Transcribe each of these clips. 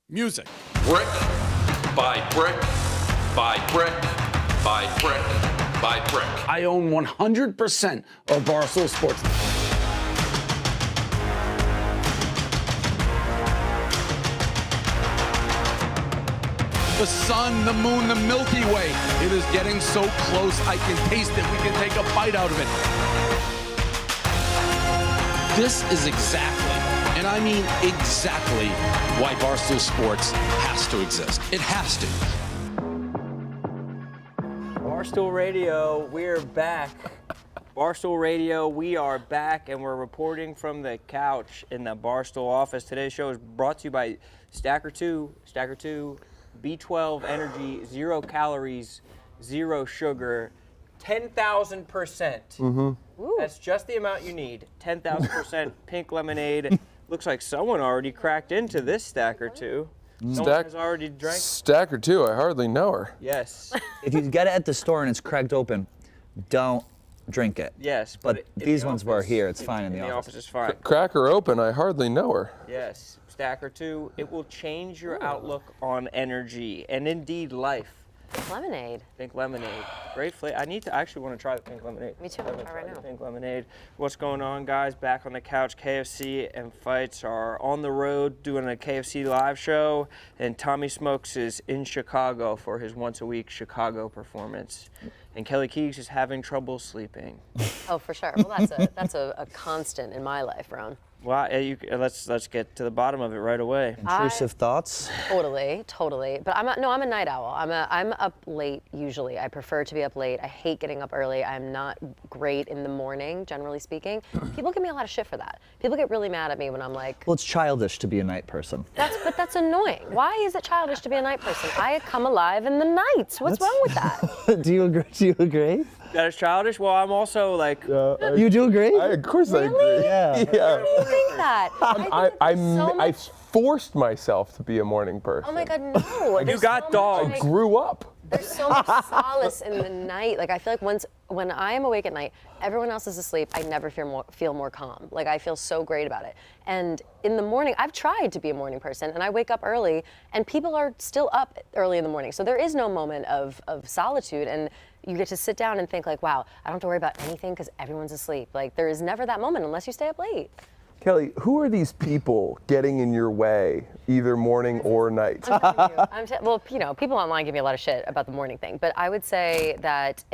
Music. Brick by brick by brick by brick by brick. I own 100% of Barstool Sports. The sun, the moon, the Milky Way. It is getting so close, I can taste it. We can take a bite out of it. This is exactly, and I mean exactly, why Barstool Sports has to exist. It has to. Barstool Radio, we're back. Barstool Radio, we are back, and we're reporting from the couch in the Barstool office. Today's show is brought to you by Stacker2 B12 Energy, 0 calories, 0 sugar, 10,000%. That's just the amount you need. 10,000% pink lemonade. Looks like someone already cracked into this Stacker2. Someone has already drank. Stacker2, I hardly know her. Yes. If you get it at the store and it's cracked open, don't drink it. Yes, But these ones were here. It's fine in the office. It's fine. Crack her open, I hardly know her. Yes, Stacker2, it will change your outlook on energy and indeed life. Lemonade. Pink lemonade, great flavor. I actually want to try the pink lemonade. Me too. I haven't Try right tried the now. Pink lemonade. What's going on, guys? Back on the couch. KFC and Fights are on the road doing a KFC live show, and Tommy Smokes is in Chicago for his once-a-week Chicago performance. And Kelly Keegs is having trouble sleeping. Oh, for sure. Well, that's a constant in my life, Ron. Well, let's get to the bottom of it right away. Intrusive thoughts? Totally. But I'm a night owl. I'm up late usually. I prefer to be up late. I hate getting up early. I'm not great in the morning, generally speaking. People give me a lot of shit for that. People get really mad at me when I'm like, Well, it's childish to be a night person. but that's annoying. Why is it childish to be a night person? I come alive in the nights. What's wrong with that? Do you agree? That is childish. Well, I'm also like. You do agree? Of course I agree. Yeah. Why do you think that? I forced myself to be a morning person. Oh my God, no. You got dogs. I grew up. There's so much solace in the night. Like, I feel like when I am awake at night, everyone else is asleep, I never feel more calm. Like, I feel so great about it. And in the morning, I've tried to be a morning person, and I wake up early, and people are still up early in the morning. So there is no moment of solitude, and you get to sit down and think like, wow, I don't have to worry about anything because everyone's asleep. Like, there is never that moment unless you stay up late. Kelly, who are these people getting in your way, either morning or night? Well, people online give me a lot of shit about the morning thing, but I would say that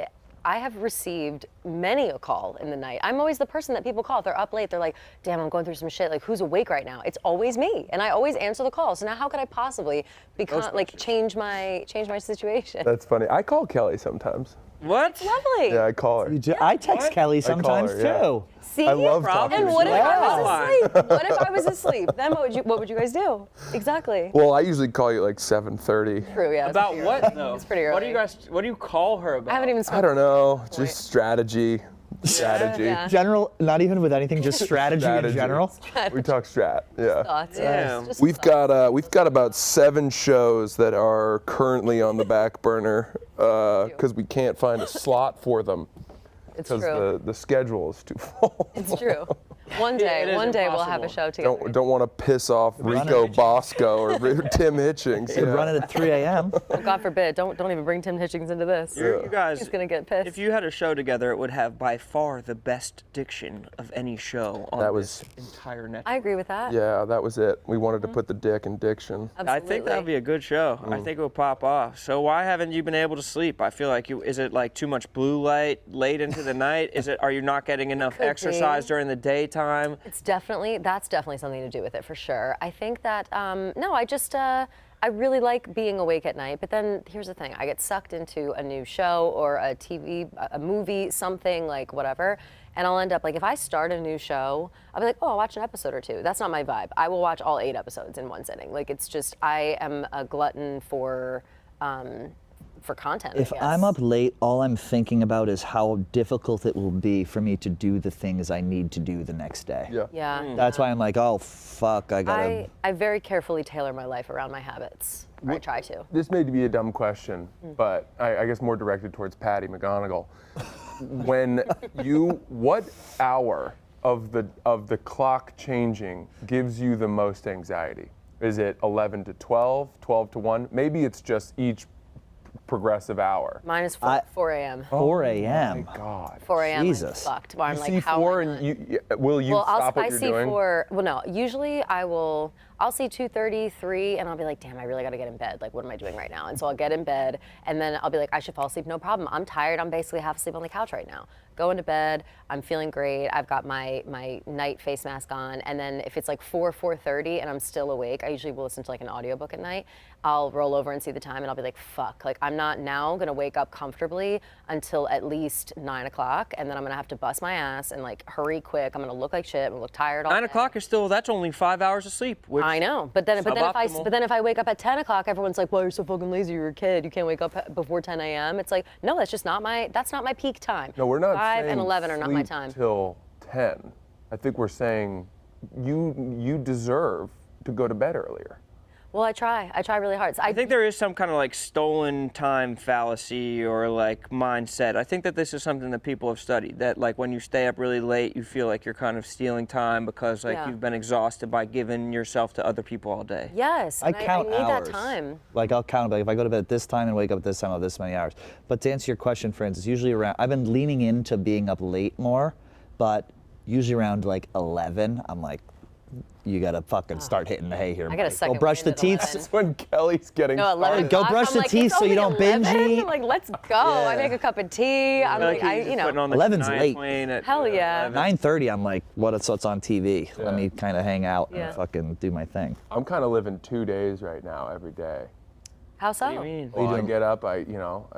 I have received many a call in the night. I'm always the person that people call. If they're up late, they're like, damn, I'm going through some shit. Like, who's awake right now? It's always me. And I always answer the call. So now how could I possibly change my situation? That's funny. I call Kelly sometimes. What? Lovely. Yeah, I call her. You do? I text Kelly sometimes her, yeah. too. See? I love talking And to what you. if I was asleep? What if I was asleep? Then what would you guys do? Exactly. Well, I usually call you at like 7:30. True, yeah. About what though? It's pretty early. What do you call her about? I haven't even I spoken. don't know, just strategy. Yeah. General, not even with anything, just strategy in general. We talk strat, yeah. Thoughts. Yeah. Just We've got about 7 shows that are currently on the back burner because we can't find a slot for them It's because true. the schedule is too full. It's true. One day we'll have a show together. Don't want to piss off Rico Bosco or Tim Hitchings. Could run it at 3 a.m. Oh, God forbid, don't even bring Tim Hitchings into this. You guys, He's gonna get pissed. if you had a show together, it would have by far the best diction of any show on this entire network. I agree with that. Yeah, that was it. We wanted to put the dick in diction. Absolutely. I think that would be a good show. I think it would pop off. So why haven't you been able to sleep? I feel like is it like too much blue light late into the night? Are you not getting enough could exercise be. during the daytime? That's definitely something to do with it for sure. I think that no, I really like being awake at night, but then here's the thing. I get sucked into a new show or a TV, a movie, something like whatever, and I'll end up like if I start a new show, I'll be like, oh, I'll watch an episode or two. That's not my vibe. I will watch all 8 episodes in one sitting. Like it's just I am a glutton for content. If I guess. I'm up late, all I'm thinking about is how difficult it will be for me to do the things I need to do the next day. Yeah. Yeah. That's why I'm like, oh, fuck, I gotta... I very carefully tailor my life around my habits. I try to. This may be a dumb question, but I guess more directed towards Patty McGonigal. What hour of the clock changing gives you the most anxiety? Is it 11 to 12, 12 to 1? Maybe it's just each progressive hour. Mine is 4 a.m. 4 a.m. My God. 4 a.m. Jesus. I'm fucked. Where I'm You like, see how 4 am I and will you well, stop what I you're see doing? 4. Well, no. Usually I'll see 2:30, 3, and I'll be like, damn, I really got to get in bed. Like, what am I doing right now? And so I'll get in bed, and then I'll be like, I should fall asleep. No problem. I'm tired. I'm basically half asleep on the couch right now. Go into bed. I'm feeling great. I've got my night face mask on, and then if it's like 4:30 and I'm still awake, I usually will listen to like an audiobook at night. I'll roll over and see the time, and I'll be like, fuck. Like, I'm not now gonna wake up comfortably until at least 9 o'clock, and then I'm gonna have to bust my ass and like hurry quick. I'm gonna look like shit. I'm gonna look tired all 9 day. o'clock is still, that's only 5 hours of sleep. Which I know, but then suboptimal. if I wake up at 10 o'clock, everyone's like, well, you're so fucking lazy. You're a kid. You can't wake up before 10 a.m. It's like, no, that's not my peak time. No, we're not 5 saying and 11 are not my sleep time. till 10. I think we're saying you deserve to go to bed earlier. Well, I try really hard. So I think there is some kind of like stolen time fallacy or like mindset. I think that this is something that people have studied, that like when you stay up really late, you feel like you're kind of stealing time because like Yeah. you've been exhausted by giving yourself to other people all day. Yes, I and count I need hours. that time. Like I'll count, like if I go to bed at this time and wake up at this time, I'll have this many hours. But to answer your question, friends, it's usually around, I've been leaning into being up late more, but usually around like 11, I'm like, you gotta fucking start hitting the hay here. I got a Mike. second Go brush the wind at teeth. 11. When Kelly's getting No, 11 Oh, go o'clock, brush I'm the like, teeth it's so you only don't binge 11? eat. I'm like, let's go. I make a cup of tea. I'm like, He's putting on the 11's Shania late. Twain at, Hell yeah. 9:30, I'm like, what's on TV? Yeah. Let me kind of hang out Yeah. and fucking do my thing. I'm kind of living 2 days right now every day. How so? What do you mean? Well, I get up, I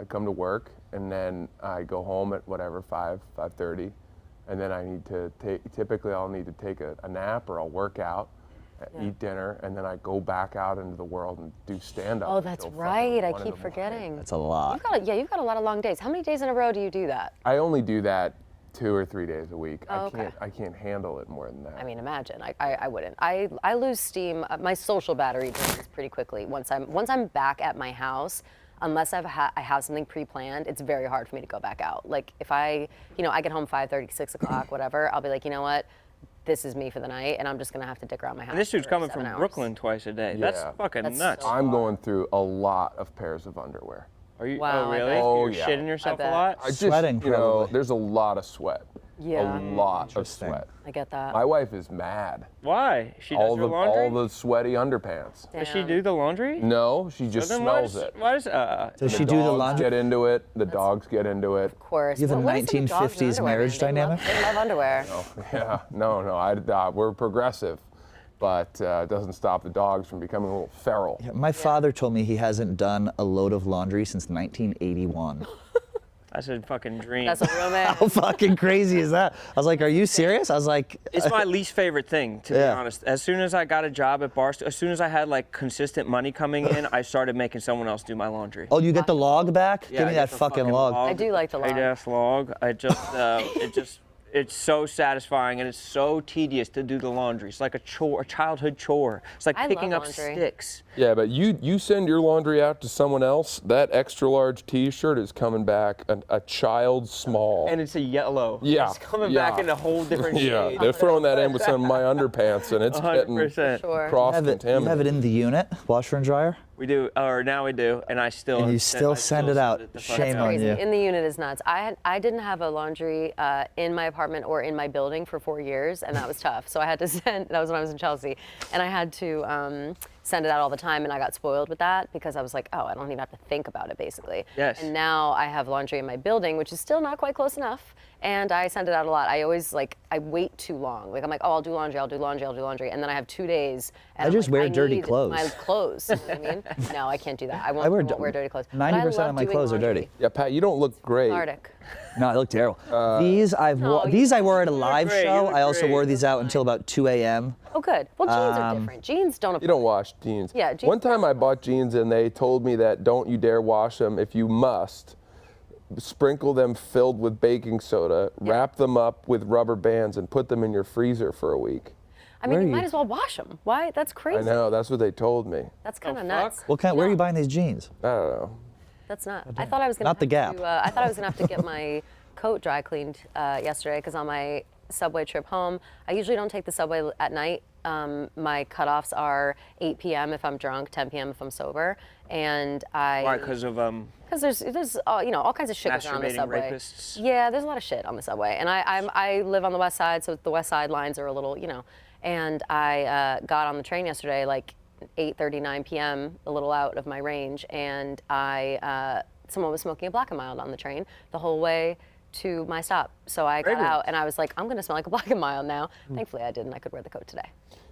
come to work, and then I go home at whatever, 5:30, and then I need to typically I'll need to take a nap or I'll work out, eat dinner, and then I go back out into the world and do stand-up. Oh, that's until right. fucking I 1 in keep the morning. forgetting. That's a lot. You've got a lot of long days. How many days in a row do you do that? I only do that 2 or 3 days a week. Oh, okay. I can't handle it more than that. I mean, imagine. I wouldn't. I lose steam. My social battery drains pretty quickly once I'm back at my house. Unless I have something pre-planned, it's very hard for me to go back out. Like if I get home 5:30, 6 o'clock, whatever, I'll be like, you know what? This is me for the night, and I'm just gonna have to dick around my house. And this dude's for coming 7 from hours. Brooklyn twice a day. That's Yeah. fucking That's nuts. so- I'm going through a lot of pairs of underwear. Are you? Wow, oh, I really? bet. Oh, You're yeah. shitting yourself a bet. lot? I just, Sweating, probably. there's a lot of sweat. Yeah. A lot of Interesting. sweat. I get that. My wife is mad. Why? She does your laundry? all the sweaty underpants. Does she Damn. do the laundry? No, she just Then smells it. Why does Does she do the Dogs laundry? get into it. The dogs get into it. Of course. You have a What is it with dogs and 1950s underwear, marriage man? dynamic? They love underwear. Yeah, no. We're progressive, but it doesn't stop the dogs from becoming a little feral. My father told me he hasn't done a load of laundry since 1981. That's a fucking dream. That's a real man. How fucking crazy is that? I was like, are you serious? I was like, It's my least favorite thing, to be Yeah. honest. As soon as I got a job at Barstool, as soon as I had like consistent money coming in, I started making someone else do my laundry. oh, you get the log back? Yeah, Give I me get that the fucking log. I do like the log. Ass log. I just, it's so satisfying and it's so tedious to do the laundry. It's like a chore, a childhood chore. It's like I picking love up laundry. sticks. Yeah, but you send your laundry out to someone else, that extra large T-shirt is coming back a child small. And it's a yellow. Yeah, It's coming yeah. back in a whole different Yeah, shade. they're throwing that in with some of my underpants, and it's getting 100%. Sure. You have cross-contaminated. it in the unit, washer and dryer? We do, or now we do, and I still. And you still send it out. the fuck Shame out. on Crazy. you. In the unit is nuts. I didn't have a laundry in my apartment or in my building for 4 years, and that was tough. So I had to send. That was when I was in Chelsea, and I had to send it out all the time, and I got spoiled with that because I was like, oh, I don't even have to think about it, basically. Yes. And now I have laundry in my building, which is still not quite close enough, and I send it out a lot. I always I wait too long. Like I'm like, oh, I'll do laundry, I'll do laundry, and then I have 2 days. And I I'm just like, wear dirty need clothes. My clothes. You know what I mean? No, I can't do that. I won't wear wear dirty clothes. But I 90% love of my doing clothes are laundry. dirty. Yeah, Pat, you don't look great. Cathartic. No, I look terrible. These I wore at a live great, you show. look I also great. wore these out until about 2 a.m. Oh, good. Well, jeans are different. Jeans don't. You don't wash jeans. Yeah, jeans One time I bought jeans and they told me that don't you dare wash them. If you must, sprinkle them filled with baking soda, wrap them up with rubber bands, and put them in your freezer for a week. I Where mean, are you might you? as well wash them. Why? That's crazy. I know, that's what they told me. That's kind of fuck? nuts. Where are you buying these jeans? I don't know. That's not. I thought I was gonna. Not the have Gap. to, I thought I was gonna have to get my coat dry cleaned yesterday because on my subway trip home. I usually don't take the subway at night. My cutoffs are 8 p.m. if I'm drunk, 10 p.m. if I'm sober, and Why? Because of because there's all kinds of shit goes on the masturbating subway. rapists. Yeah, there's a lot of shit on the subway, and I live on the west side, so the west side lines are a little, and I got on the train yesterday like 8:30, 9 p.m. a little out of my range, and someone was smoking a Black and Mild on the train the whole way to my stop. So I got out and I was like, I'm gonna smell like a Black and Mild now. Thankfully I didn't. I could wear the coat today.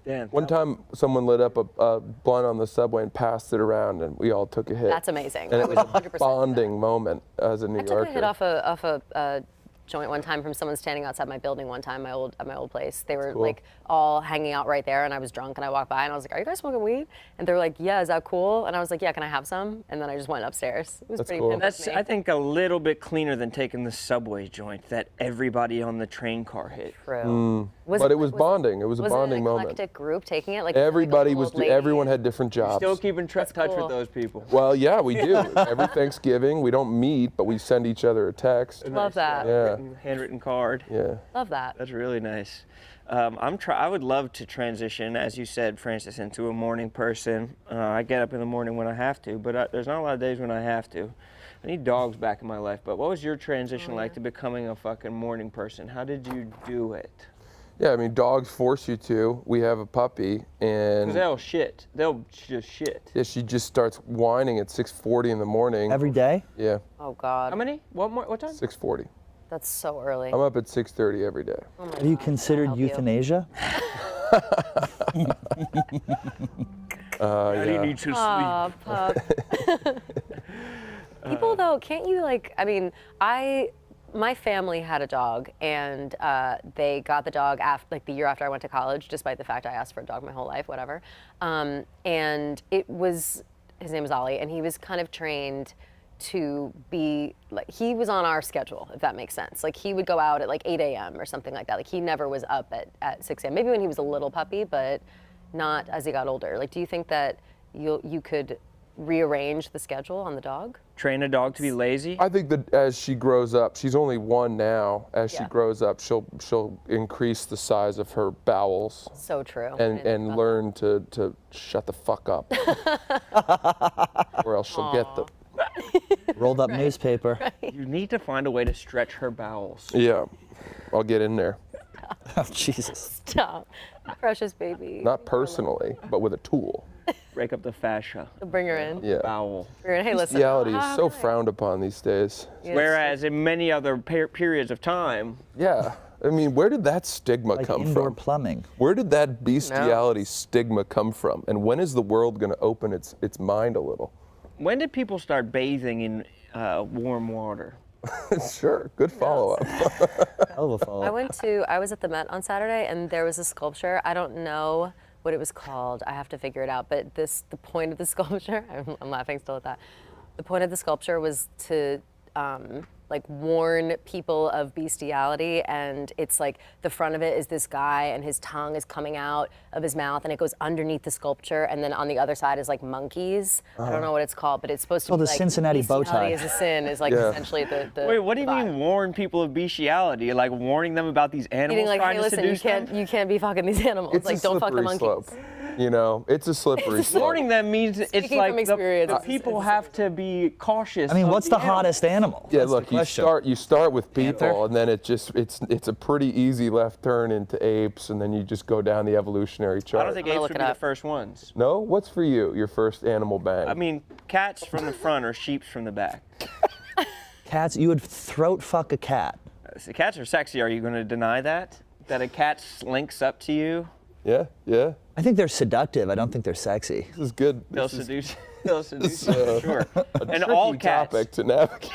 Damn. One time, someone lit up a blunt on the subway and passed it around, and we all took a hit. That's amazing. And I it was was 100% a bonding moment as a New Yorker. I took a hit off a joint one time from someone standing outside my building one time, at my old place. They were cool. like all hanging out right there, and I was drunk, and I walked by and I was like, "Are you guys smoking weed?" And they were like, "Yeah, is that cool?" And I was like, "Yeah, can I have some?" And then I just went upstairs. It was That's pretty cool. pimped That's, me. I think, a little bit cleaner than taking the subway joint that everybody on the train car hit. True. But it was bonding. It was a bonding an moment. eclectic group taking it? Like Everybody was. old lady? Everyone had different jobs. Still keeping touch cool. with those people. Well, yeah, we do. Every Thanksgiving, we don't meet, but we send each other a text. Love that. Yeah, Handwritten card. yeah. Love that. That's really nice. I would love to transition, as you said, Francis, into a morning person. I get up in the morning when I have to, but there's not a lot of days when I have to. I need dogs back in my life. But what was your transition like to becoming a fucking morning person? How did you do it? Yeah, I mean, dogs force you to. We have a puppy, and Because they'll shit. They'll just shit. yeah, she just starts whining at 6:40 in the morning. Every day? Yeah, Oh God. How many? What time? 6:40. That's so early. I'm up at 6:30 every day. Oh my Have you God, considered help you. euthanasia? How do you Yeah. need to sleep? Aw, pup. People though, can't you my family had a dog, and they got the dog the year after I went to college, despite the fact I asked for a dog my whole life, whatever. And his name was Ollie, and he was kind of trained to be like, he was on our schedule, if that makes sense. Like he would go out at like 8 a.m. or something like that. Like he never was up at 6 a.m. Maybe when he was a little puppy, but not as he got older. Like, do you think that you could rearrange the schedule on the dog? Train a dog to be lazy? I think that as she grows up, she's only one now. As she Yeah. grows up, she'll increase the size of her bowels So true. and learn to shut the fuck up, or else she'll get the. Rolled up newspaper. You need to find a way to stretch her bowels. Yeah, I'll get in there. Oh, Jesus. Stop. Precious baby. Not personally, but with a tool. Break up the fascia. Bring her in. Yeah. Bowel. Bring her in. Hey, listen. Bestiality is so frowned upon these days. Yeah, Whereas in many other periods of time, Yeah. I mean, where did that stigma Like come indoor from? plumbing. Where did that bestiality stigma come from? And when is the world going to open its mind a little? when did people start bathing in warm water? Sure, good follow-up. Hell of a follow-up. I was at the Met on Saturday, and there was a sculpture. I don't know what it was called. I have to figure it out. But the point of the sculpture, I'm laughing still at that. The point of the sculpture was to like warn people of bestiality, and it's like the front of it is this guy and his tongue is coming out of his mouth, and it goes underneath the sculpture, and then on the other side is like monkeys. I don't know what it's called, but it's supposed to Oh, be the like Cincinnati bow tie. bestiality is a sin, is like Yeah. essentially the Wait, what do you vibe. mean warn people of bestiality? You're like warning them about these animals Meaning like, trying hey, to listen, seduce you can't be fucking these animals. It's like, a don't fuck the slippery monkeys. slope. You know, it's a slippery It's a slope. Warning them means it's Speaking like from experience, the it's- people it's- have to be cautious. I mean, of what's the animal. hottest animal? Yeah, That's the look, you question. start with people, Panther? and then it's a pretty easy left turn into apes, and then you just go down the evolutionary chart. I don't think I'm gonna apes look would it be the up. first ones. No, what's for you? Your first animal bang? I mean, cats from the front or sheep from the back. Cats, you would throat fuck a cat. So cats are sexy. Are you going to deny that? That a cat slinks up to you? yeah. I think they're seductive. I don't think they're sexy. This is good. They'll This is seduce. They'll seduce. this, you, sure. a And all tricky cats. topic to navigate.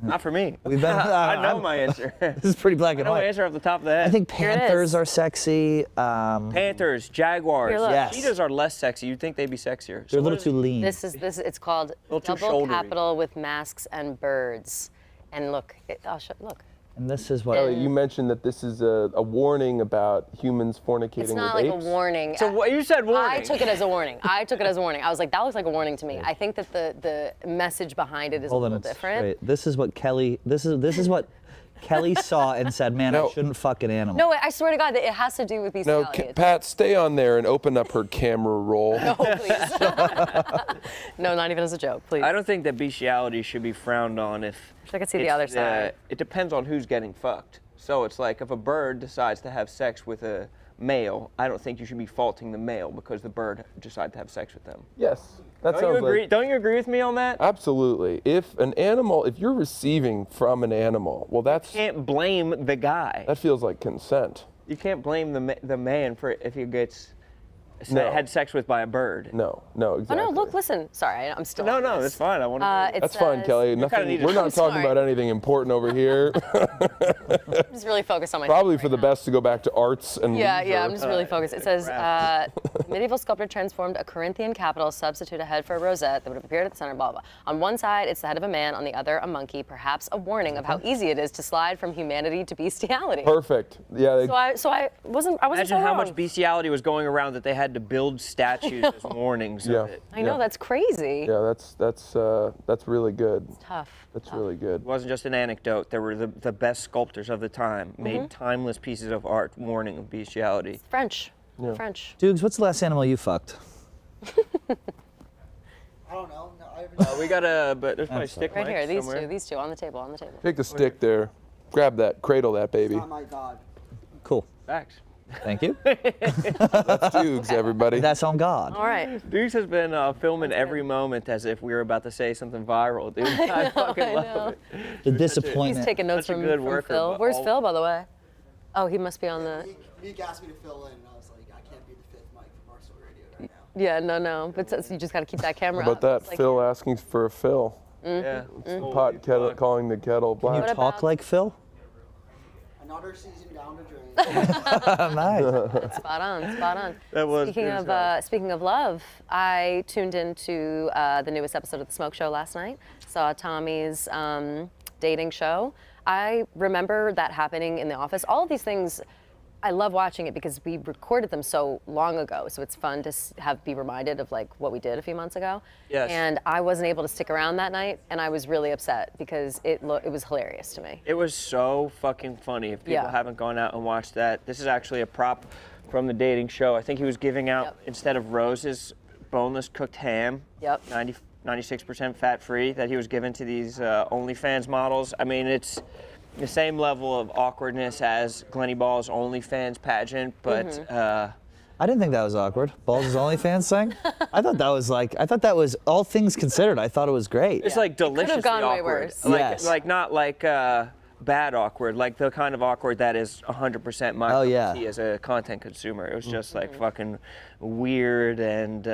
Not for me. We've been. I know my answer. I This is pretty black and know my white. answer off the top of the head. I think Here it panthers is. are sexy. Panthers, jaguars. Here, look. Yes. Cheetahs are less sexy. You'd think they'd be sexier. They're a what little is- too lean. This it's called little too Double shouldery. Capital with Masks and Birds. And look, look. And this is what. Ellie, you mentioned that this is a warning about humans fornicating It's not with like apes. a warning. So what you said warning. I took it as a warning. I was like, that looks like a warning to me. I think that the message behind it is Hold a on, little it's different. straight. This is what Kelly. This is what Kelly saw and said, man, No. I shouldn't fuck an animal. No, I swear to God, that it has to do with No, bestiality. Pat, stay on there and open up her camera roll. No, please. No, not even as a joke, please. I don't think that bestiality should be frowned on if. I can see the it's, other side. It depends on who's getting fucked. So it's like if a bird decides to have sex with a male, I don't think you should be faulting the male because the bird decided to have sex with them. Yes. That Don't you sounds agree? like Don't you agree with me on that? absolutely. If you're receiving from an animal, well, You can't blame the guy. that feels like consent. You can't blame the man for if he gets No. had sex with by a bird. No, Oh exactly. no, look, listen. Sorry, I'm still. No, on no, this. that's fine. I want to. That's fine, Kelly. Nothing. need to- We're not I'm talking sorry. about anything important over here. I'm just really focused on my. Probably right for the now. best to go back to arts and Yeah, leisure. yeah, I'm just really focused. It says, medieval sculptor transformed a Corinthian capital, substitute a head for a rosette that would have appeared at the center, blah, blah. On one side, it's the head of a man, on the other, a monkey, perhaps a warning of how easy it is to slide from humanity to bestiality. Perfect. Yeah. So I wasn't Imagine so how wrong. much bestiality was going around that they had to build statues as warnings Yeah. of it. I know, that's crazy. Yeah, that's really good. Tough. That's really good. It wasn't just an anecdote. There were the best sculptors of the time made timeless pieces of art warning of bestiality. French. French. Dukes, what's the last animal you fucked? I don't know. No, I haven't. We got a, but there's probably stick Right here, mics these somewhere. two on the table, on the table. Take the stick there. Grab that. Cradle that baby. Oh my God. Cool. Facts. Thank you. That's Dukes, everybody. That's on God. All right. Dukes has been filming every moment as if we were about to say something viral, dude. I fucking love it. The He's disappointment. taking notes Such a from, good from worker, Phil. but Where's all- Phil, by the way? Oh, he must be on the. Meek asked me to fill in, and I was like, I can't be the fifth mic for Barstool Radio right now. Yeah, no. But you just got to keep that camera How up. about that? It's like- Phil asking for a fill. Yeah. Pot kettle, calling the kettle Can you black. talk about- like Phil? Another season down the drain. Nice. Spot on. That was Speaking good of stuff. speaking of love, I tuned into the newest episode of the Smoke Show last night. Saw Tommy's dating show. I remember that happening in the office. All of these things, I love watching it because we recorded them so long ago. So it's fun to be reminded of like what we did a few months ago. Yes. And I wasn't able to stick around that night, and I was really upset because it was hilarious to me. It was so fucking funny. If people Yeah. haven't gone out and watched that, this is actually a prop from the dating show. I think he was giving out, Yep. instead of roses, boneless cooked ham. Yep. 96% fat free that he was giving to these OnlyFans models. I mean, it's the same level of awkwardness as Glenny Ball's OnlyFans pageant, but I didn't think that was awkward. Balls' OnlyFans thing? I thought that was, all things considered, I thought it was great. it's like deliciously gone way awkward. worse. Like, Yes. like not like bad awkward, like the kind of awkward that is 100% my cup of yeah. tea as a content consumer. It was just like fucking weird and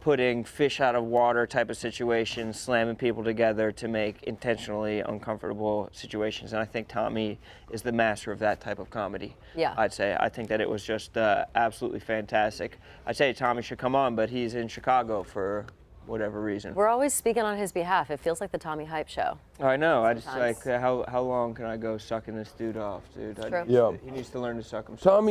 putting fish out of water type of situations, slamming people together to make intentionally uncomfortable situations. And I think Tommy is the master of that type of comedy. Yeah. I'd say. I think that it was just absolutely fantastic. I'd say Tommy should come on, but he's in Chicago for whatever reason. We're always speaking on his behalf. It feels like the Tommy Hype show. I know. I just Sometimes. like how long can I go sucking this dude off, dude? True. Yeah. He needs to learn to suck himself.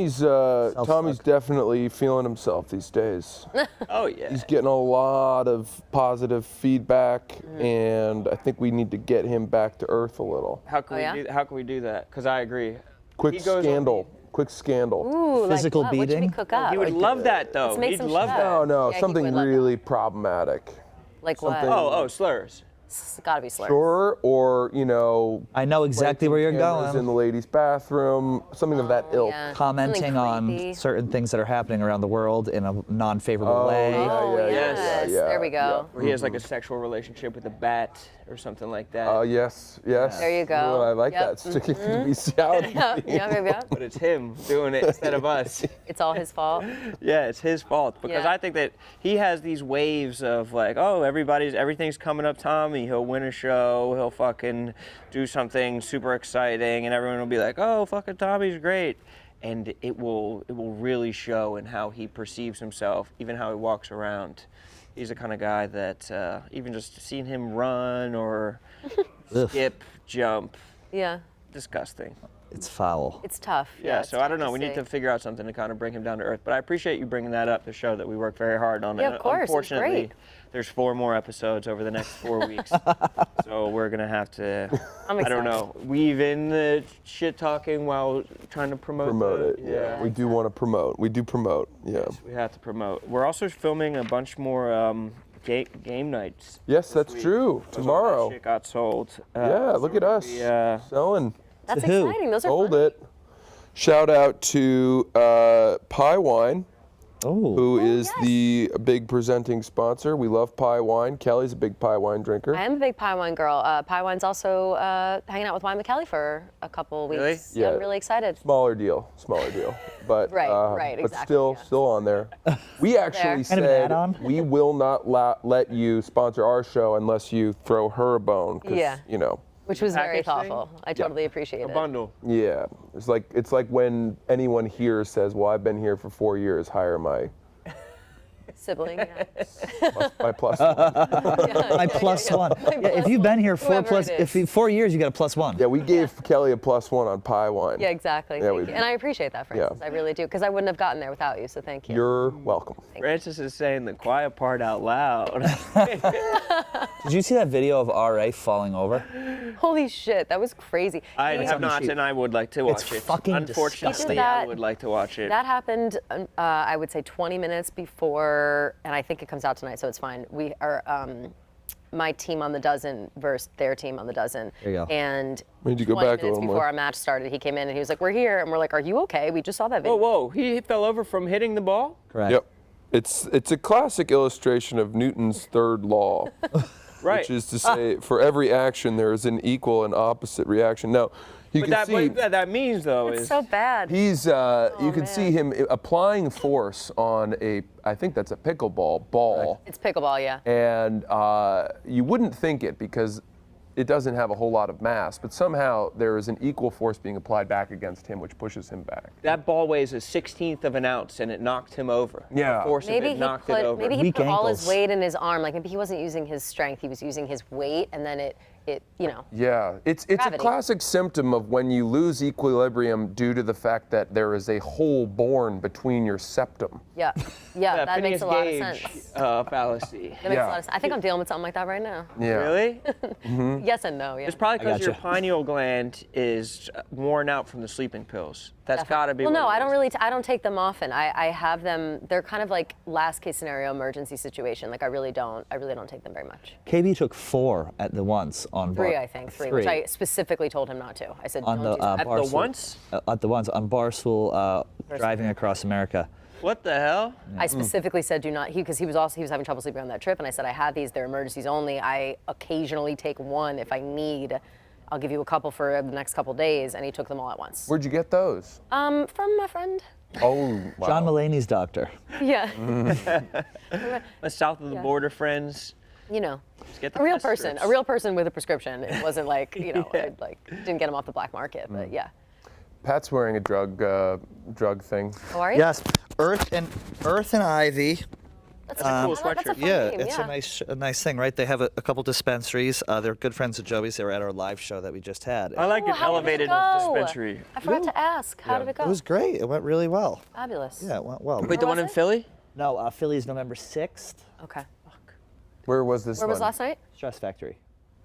Tommy's definitely feeling himself these days. Oh yeah. He's getting a lot of positive feedback, and I think we need to get him back to earth a little. How can Oh, yeah? how can we do that? Because I agree. Quick He goes on scandal. Quick scandal. Ooh, Physical like what? What should we beating? cook up? He would love that though. Let's make He'd some love shit that. up. No, Yeah, he something would love that. really problematic. Like what? something- Oh, slurs. It's gotta be slurs. Sure, or I know exactly where you're cameras in the going. ladies' bathroom, something of that ilk. Yeah. Commenting Something on creepy. certain things that are happening around the world in a non-favorable Oh, way. yeah. Oh, yes. yeah, There we go. Where he has like a sexual relationship with a bat or something like that. Oh, yes. There you go. Well, I like Yep. that. Sticking to bestiality. Yeah. But it's him doing it instead of us. It's all his fault. Yeah, it's his fault because Yeah. I think that he has these waves of like, oh, everything's coming up Tommy. He'll win a show. He'll fucking do something super exciting, and everyone will be like, oh, fucking Tommy's great. And it will really show in how he perceives himself, even how he walks around. He's the kind of guy that even just seeing him run or skip, jump, Yeah. disgusting. It's foul. It's tough. Yeah, it's so I don't tough know. We need see. to figure out something to kind of bring him down to earth. But I appreciate you bringing that up to show that we work very hard on it. Yeah, of course, it's Unfortunately, great. there's 4 more episodes over the next 4 weeks. So we're going to have to, I'm I don't excited. know, weave in the shit talking while trying to promote it. Yeah. We do want to promote. We do promote. Yeah. We have to promote. We're also filming a bunch more game nights. Yes, this that's week. true. Because all that Tomorrow. shit got sold. Yeah, look at us. Selling. That's who? exciting. Those are Sold fun. it. Shout out to Pie Wine, Oh. who is yes. the big presenting sponsor. We love Pie Wine. Kelly's a big Pie Wine drinker. I am a big Pie Wine girl. Pie Wine's also hanging out with Rone McAuliffe for a couple weeks. Really? Yeah, Yeah. I'm really excited. Smaller deal. But Right, but exactly, still yeah. still on there. We actually Kind of an said add-on? we will not let you sponsor our show unless you throw her a bone. 'Cause, Yeah. you know. Which was very Package thing? thoughtful. I totally appreciate A it. bundle. Yeah. It's like when anyone here says, "Well, I've been here for 4 years. Hire my Sibling. Yeah. my plus one." My plus one. Yeah, if you've been here Whoever it is. 4 years, you got a plus one. Yeah, we gave Kelly a +1 on Pie Wine. Yeah, exactly. Yeah, Thank we you. did. And I appreciate that, Francis. Yeah. I really do, because I wouldn't have gotten there without you. So thank you. You're welcome. Francis is saying the quiet part out loud. Did you see that video of RA falling over? Holy shit, that was crazy. I He- have not, and I would like to watch It's it. fucking Unfortunately, disgusting. I would like to watch it. That happened, I would say 20 minutes before, and I think it comes out tonight, so it's fine. We are my team on the dozen versus their team on the dozen. There you go. And We need to go 20 back a minutes little before more. our match started, he came in and he was like, "We're here," and we're like, "Are you okay? We just saw that video." Whoa, he fell over from hitting the ball? Correct. Yep. It's a classic illustration of Newton's third law, Right. which is to say, for every action there is an equal and opposite reaction. Now, you But can that, see what that means, though, It's is so bad. he's you can see man. him applying force on I think that's a pickleball ball. It's pickleball, yeah. And you wouldn't think it because it doesn't have a whole lot of mass, but somehow there is an equal force being applied back against him, which pushes him back. that ball weighs a 1/16 of an ounce, and it knocked him over. Yeah. The force Maybe of it he knocked put it over. maybe he Weak put all his ankles. weight in his arm. Like maybe he wasn't using his strength. He was using his weight, and then it you know. Yeah, it's a Gravity. classic symptom of when you lose equilibrium due to the fact that there is a hole born between your septum. Yeah, yeah, that makes Phineas a lot of Gage, sense. Fallacy. That makes Yeah. a lot of sense. I think I'm dealing with something like that right now. Yeah. Really? Yes and no. Yeah. It's probably because your gotcha. pineal gland is worn out from the sleeping pills. That's got to be. Well, what no, it I don't is. really. I don't take them often. I have them. They're kind of like last case scenario emergency situation. Like I really don't take them very much. KB took 4 at the once on 3, I think. 3, which I specifically told him not to. I said, on don't the do that. At the Barstool- once? At the once on Barstool driving across America. What the hell? I specifically said do not, because he was having trouble sleeping on that trip, and I said I have these, they're emergencies only. I occasionally take one if I need. I'll give you a couple for the next couple days, and he took them all at once. Where'd you get those? From my friend. Oh, wow. John Mulaney's doctor. Yeah, South of the Yeah. border friends. you know, Just get the a real test person, strips. a real person with a prescription. It wasn't like I, like didn't get him off the black market, but yeah. Pat's wearing a drug thing. How are you? Yes, Earth and Ivy. That's a cool sweatshirt. That's a fun Yeah, name, it's yeah. a nice thing, right? They have a couple dispensaries. They're good friends of Joey's. They were at our live show that we just had. I like Oh, an how did it elevated go? dispensary. I forgot to ask. How did it go? It was great. It went really well. Fabulous. Yeah, it went well. Wait, the was one in it? Philly? No, Philly's November 6th. Okay. Where was this Where was one? last night? Stress Factory.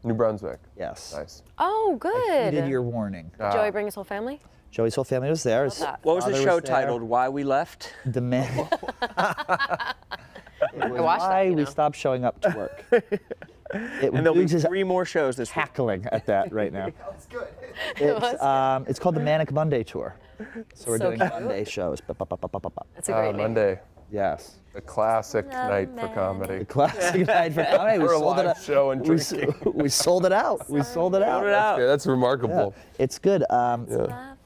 New Brunswick. Yes. Nice. Oh, good. Heeded your warning. Did Joey bring his whole family? Joey's whole family was there. His that. What was the father show there. titled? Why We Left? The man. I watched that. Why You we know. stopped showing up to work. And there'll be Dudes is 3 more shows this week. cackling at that right now. That's good. It's called the Manic Monday Tour. So we're So doing cute. Monday shows. That's a great name. Monday. Yes. A classic night for comedy. Classic night for comedy. We For a sold it live out. show and we, drinking. we sold it out. We sold it out. Sold it out. Yeah, that's remarkable. Yeah, it's good. Have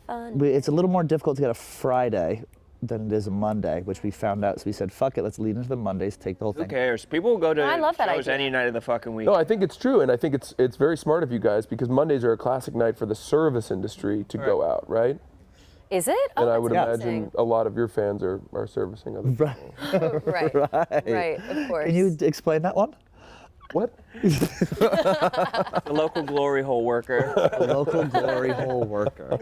fun. It's a little more difficult to get a Friday than it is a Monday, which we found out. So we said, fuck it, let's lead into the Mondays, take the whole Who thing. cares? People will go to I love that shows idea. any night of the fucking week. No, I think it's true, and I think it's very smart of you guys because Mondays are a classic night for the service industry to go out, right? Is it? Oh, And I that's would interesting. imagine a lot of your fans are servicing other people. Right. Right. Of course. Can you explain that one? What? The local glory hole worker. The local glory hole worker.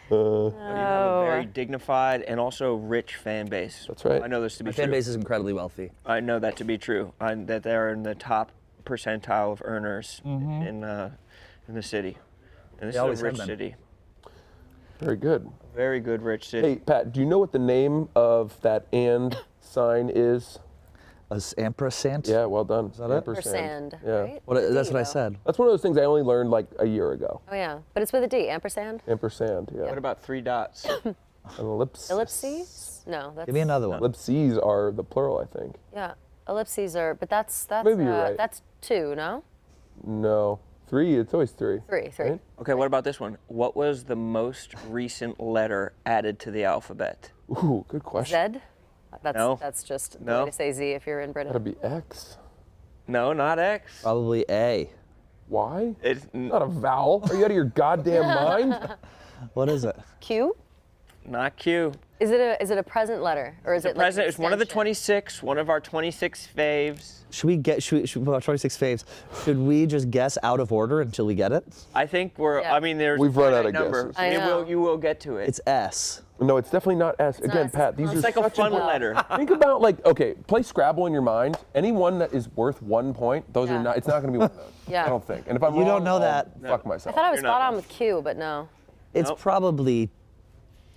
You have a very dignified and also rich fan base. That's right. I know this to be My true. fan base is incredibly wealthy. I know that to be true. That they're in the top percentile of earners in the city. And this They always is a have rich been. city. Very good. Very good rich city. Hey, Pat, do you know what the name of that and sign is? Ampersand? Yeah, well done. Is that it? Ampersand, Yeah. right? What, With a that's D, what I though. said. That's one of those things I only learned like a year ago. Oh yeah, but it's with a D. Ampersand. Ampersand, yeah. What about 3 dots? An ellipsis. Ellipses? No, that's. Give me another one. Ellipses are the plural, I think. Yeah, ellipses are, but that's Maybe you're right. That's 2, no? No. 3, it's always 3. 3. Right? Okay, what about this one? What was the most recent letter added to the alphabet? Ooh, good question. Z? That's No. that's just the No. way to say Z if you're in Britain. That'd be X. No, not X. Probably A. Y? It's Not a vowel. Are you out of your goddamn mind? What is it? Q? not Q. Is it a present letter or is it like President, an it's one of the extension? 26, one of our 26 faves. Should we put our 26 faves? Should we just guess out of order until we get it? I think we're, Yeah. I mean, there's We've run a out of number. guesses. I know. You will get to it. It's S. No, it's definitely not S. not Again, S, Pat, it's these are It's like a such fun good- letter. Think about like, okay, play Scrabble in your mind. Anyone that is worth 1 point, those Yeah. are not. It's not going to be one of those. Yeah. I don't think. And if I'm You wrong, don't know I'll that. Fuck I myself. thought I was You're not spot on wrong. with Q, but no. It's Nope. probably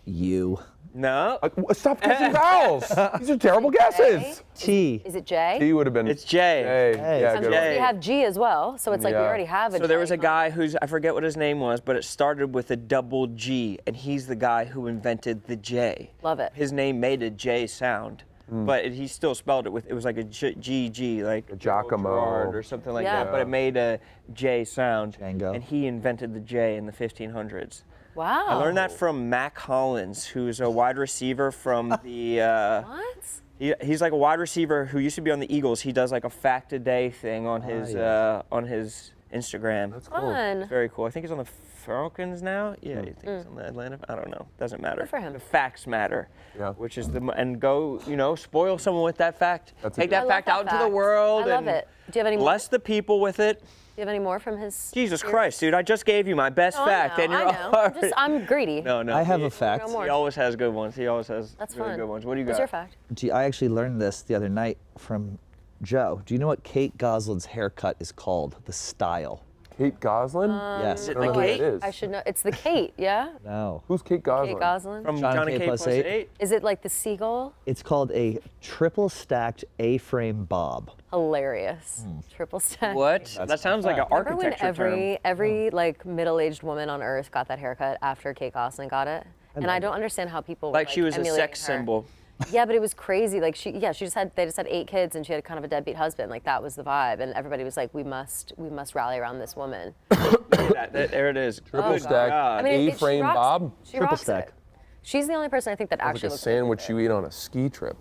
U. No, Stop guessing vowels. These are terrible guesses. T. Is it J? He would have been. it's J. Hey, Hey. yeah, Sometimes good J. one. we have G as well, so it's like we Yeah. already have a So there was J a guy who's, I forget what his name was, but it started with a double G, and he's the guy who invented the J. Love it. His name made a J sound, but he still spelled it with, it was like a G, like Giacomo. Gerard or something like Yeah. that, but it made a J sound. Django. And he invented the J in the 1500s. Wow. I learned that from Mac Hollins, who's a wide receiver from the. What? He's like a wide receiver who used to be on the Eagles. He does like a fact a day thing on his Instagram. That's Fun. very cool. I think he's on the Falcons now. Yeah, you think he's on the Atlanta? I don't know. Doesn't matter. Good for him. The facts matter. Yeah. Which is and go, spoil someone with that fact. That's a Take good- that I love fact that out into the fact. world. I love and it. Do you have any more? bless the people with it. Do you have any more from his? Jesus years? Christ, dude! I just gave you my best Oh, fact, I and know. you're I know. already- I'm greedy. No. I have he- a fact. No more. He always has good ones. He always has That's really fun. good ones. What do you got? What's your fact? I actually learned this the other night from Joe. Do you know what Kate Gosselin's haircut is called? The style. Kate Goslin? Yes. Is it I don't know the who Kate? that is. I should know. It's the Kate, yeah? No. Who's Kate Goslin? Kate Goslin. From John Johnny K K plus plus 8. 8. Is it like the seagull? It's called a triple stacked A-frame bob. Hilarious. Triple stack. What? That sounds like an Remember when architecture term. every like middle-aged woman on earth got that haircut after Kate Gosselin got it? And I don't understand how people Like she was a emulating sex her. symbol. Yeah, but it was crazy. Like they just had 8 kids and she had kind of a deadbeat husband. Like that was the vibe, and everybody was like, we must rally around this woman. There it is. Triple Oh, stack. God. I mean, she A-frame rocks Bob? it. She Triple rocks stack. it. She's the only person I think that Like actually a looks sandwich good. you eat on a ski trip.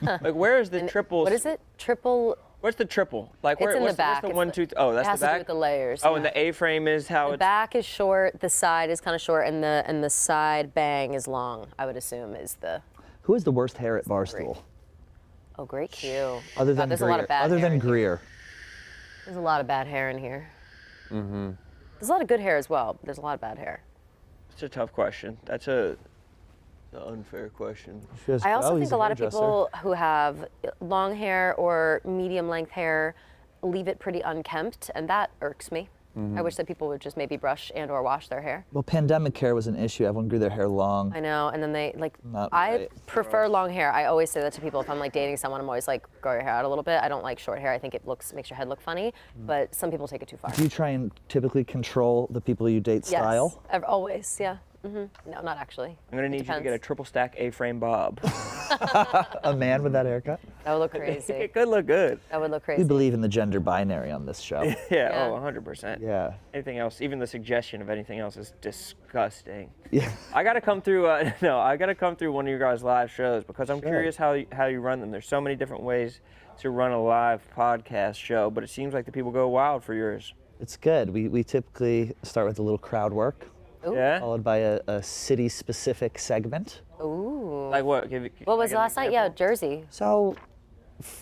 Like, where is the triple? What is it? Triple. What's the triple? Like, It's where? in the what's back. What's It's the 1, 2? Oh, that's it has the to do back. with the layers. Oh, and yeah. the A-frame is how The it's. back is short, the side is kind of short, and the side bang is long. I would assume is the. Who has the worst hair at Barstool? Oh, great cue. Other God, than there's Greer. a lot of bad Other hair than in here. Greer. There's a lot of bad hair in here. Mm-hmm. There's a lot of good hair as well, but there's a lot of bad hair. It's a tough question. That's an unfair question. I also Oh, think he's a lot of hairdresser. people who have long hair or medium length hair leave it pretty unkempt, and that irks me. Mm-hmm. I wish that people would just maybe brush and or wash their hair. Well, pandemic hair was an issue. Everyone grew their hair long. I know, and then they like. Not I right. prefer long hair. I always say that to people if I'm like dating someone. I'm always like, grow your hair out a little bit. I don't like short hair. I think it makes your head look funny. But some people take it too far. Do you try and typically control the people you date style? Yes, always. Yeah. No, not actually. I'm gonna need you to Depends. get a triple stack A-frame bob. A man with that haircut? That would look crazy. It could look good. That would look We crazy. believe in the gender binary on this show. Yeah. Yeah. Oh, 100%. Yeah. Anything else, even the suggestion of anything else is disgusting. Yeah. I gotta come through. I gotta come through one of your guys' live shows because I'm curious how you run them. There's so many different ways to run a live podcast show, but it seems like the people go wild for yours. It's good. We typically start with a little crowd work, Ooh. Yeah. followed by a city-specific segment. Ooh. Like what? What was last night? Yeah, Jersey. So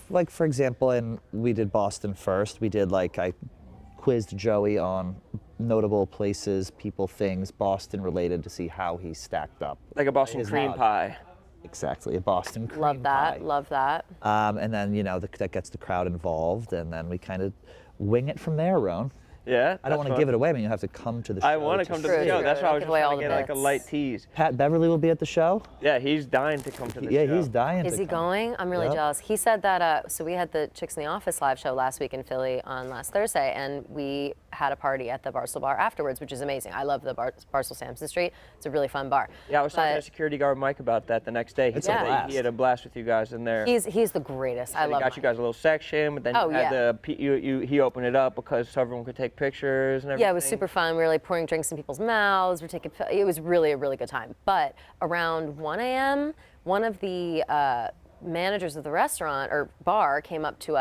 like for example, we did Boston first. We did I quizzed Joey on notable places, people, things, Boston related to see how he stacked up. Like a Boston cream pie. Exactly, a Boston cream Love that. pie. Love that. And then that gets the crowd involved, and then we kind of wing it from there, Rone. Yeah. I don't want to give it away. I mean, you have to come to the show. I want to come to the show. That's why I was just trying to get a light tease. Pat Beverly will be at the show. Yeah, he's dying to come to the show. Yeah, he's dying. Is he going? I'm really jealous. He said that, so we had the Chicks in the Office live show last week in Philly on last Thursday, and we had a party at the Barstool bar afterwards, which is amazing. I love the Barstool Sampson Street. It's a really fun bar. Yeah, I was talking to security guard Mike about that the next day. He said that he had a blast with you guys in there. He's the greatest. I love him. He got you guys a little section, but then you had he opened it up because everyone could take pictures and everything. Yeah, it was super fun. We were pouring drinks in people's mouths. It was really a really good time. But around 1 a.m., one of the managers of the restaurant or bar came up to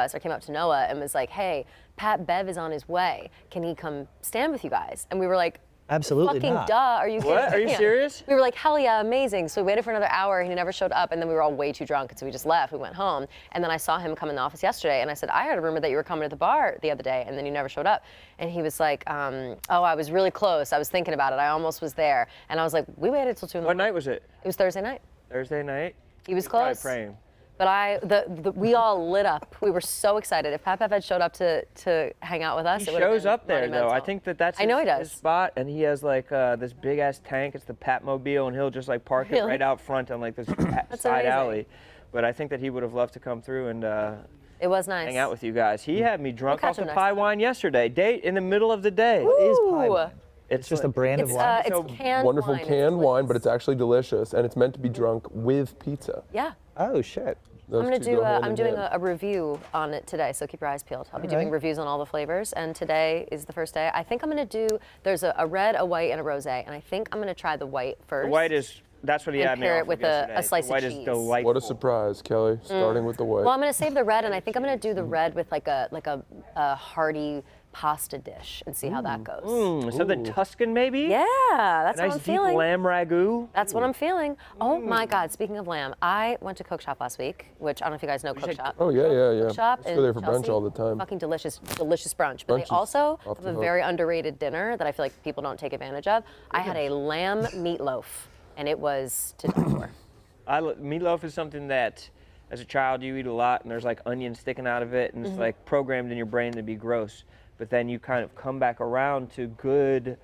Noah and was like, "Hey, Pat Bev is on his way. Can he come stand with you guys?" And we were like, absolutely fucking not. duh, are you kidding? What? Are you serious? We were like, hell yeah, amazing. So we waited for another hour, and he never showed up, and then we were all way too drunk, and so we just left. We went home, and then I saw him come in the office yesterday, and I said, I heard a rumor that you were coming to the bar the other day, and then you never showed up. And he was like, oh, I was really close. I was thinking about it. I almost was there. And I was like, we waited till 2 in the morning. What night was it? It was Thursday night. Thursday night? He was close. Praying. But we all lit up. We were so excited. If Pat Bev had showed up to hang out with us, He it would have shows been up there, though. monumental. I think that's I know he does. his spot, and he has this big-ass tank. It's the Patmobile, and he'll just park it right out front on this side alley. But I think that he would have loved to come through and it was nice. hang out with you guys. He had me drunk We'll off catch the him pie next time. wine yesterday, in the middle of the day. What is pie Ooh. wine? It's just a brand of It's, wine. it's canned Wonderful wine. canned It's wine, but delicious. it's actually delicious, and it's meant to be drunk with pizza. Yeah. Oh shit. Those I'm gonna two go hand I'm in doing hand. a review on it today, so keep your eyes peeled. I'll be doing reviews on all the flavors, and today is the first day. I think I'm gonna do. There's a red, a white, and a rosé, and I think I'm gonna try the white first. The white is, that's what he And had me pair it off with of yesterday. a slice the white of is cheese. delightful. What a surprise, Kelly. Starting with the white. Well, I'm gonna save the red, and I think I'm gonna do the red with a hearty pasta dish and see how that goes. Something Tuscan, maybe? Yeah, that's A what nice I'm deep feeling. lamb ragu. That's what I'm feeling. Oh my God! Speaking of lamb, I went to Cook Shop last week, which I don't know if you guys know Cook Shop. Oh, yeah. Shop Let's go there in for Chelsea. brunch all the time. Fucking delicious brunch. But Brunch they is also off have the a hook. very underrated dinner that I feel like people don't take advantage of. I had a lamb meatloaf, and it was to die for. Meatloaf is something that, as a child, you eat a lot, and there's onions sticking out of it, and it's programmed in your brain to be gross. But then you kind of come back around to good,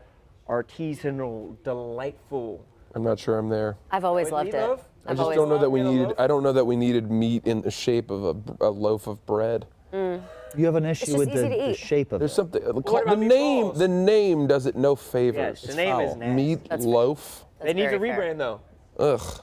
artisanal, delightful. I'm not sure I'm there. I've always Like loved meatloaf? it. I just don't know that we needed. I don't know that we needed meat in the shape of a loaf of bread. You have an issue just with easy to the eat. shape of There's it. something. about The name. meatballs? The name does it no favors. Yes, the name is foul. nasty. Meat That's loaf. They need to very fair. rebrand, though. Ugh.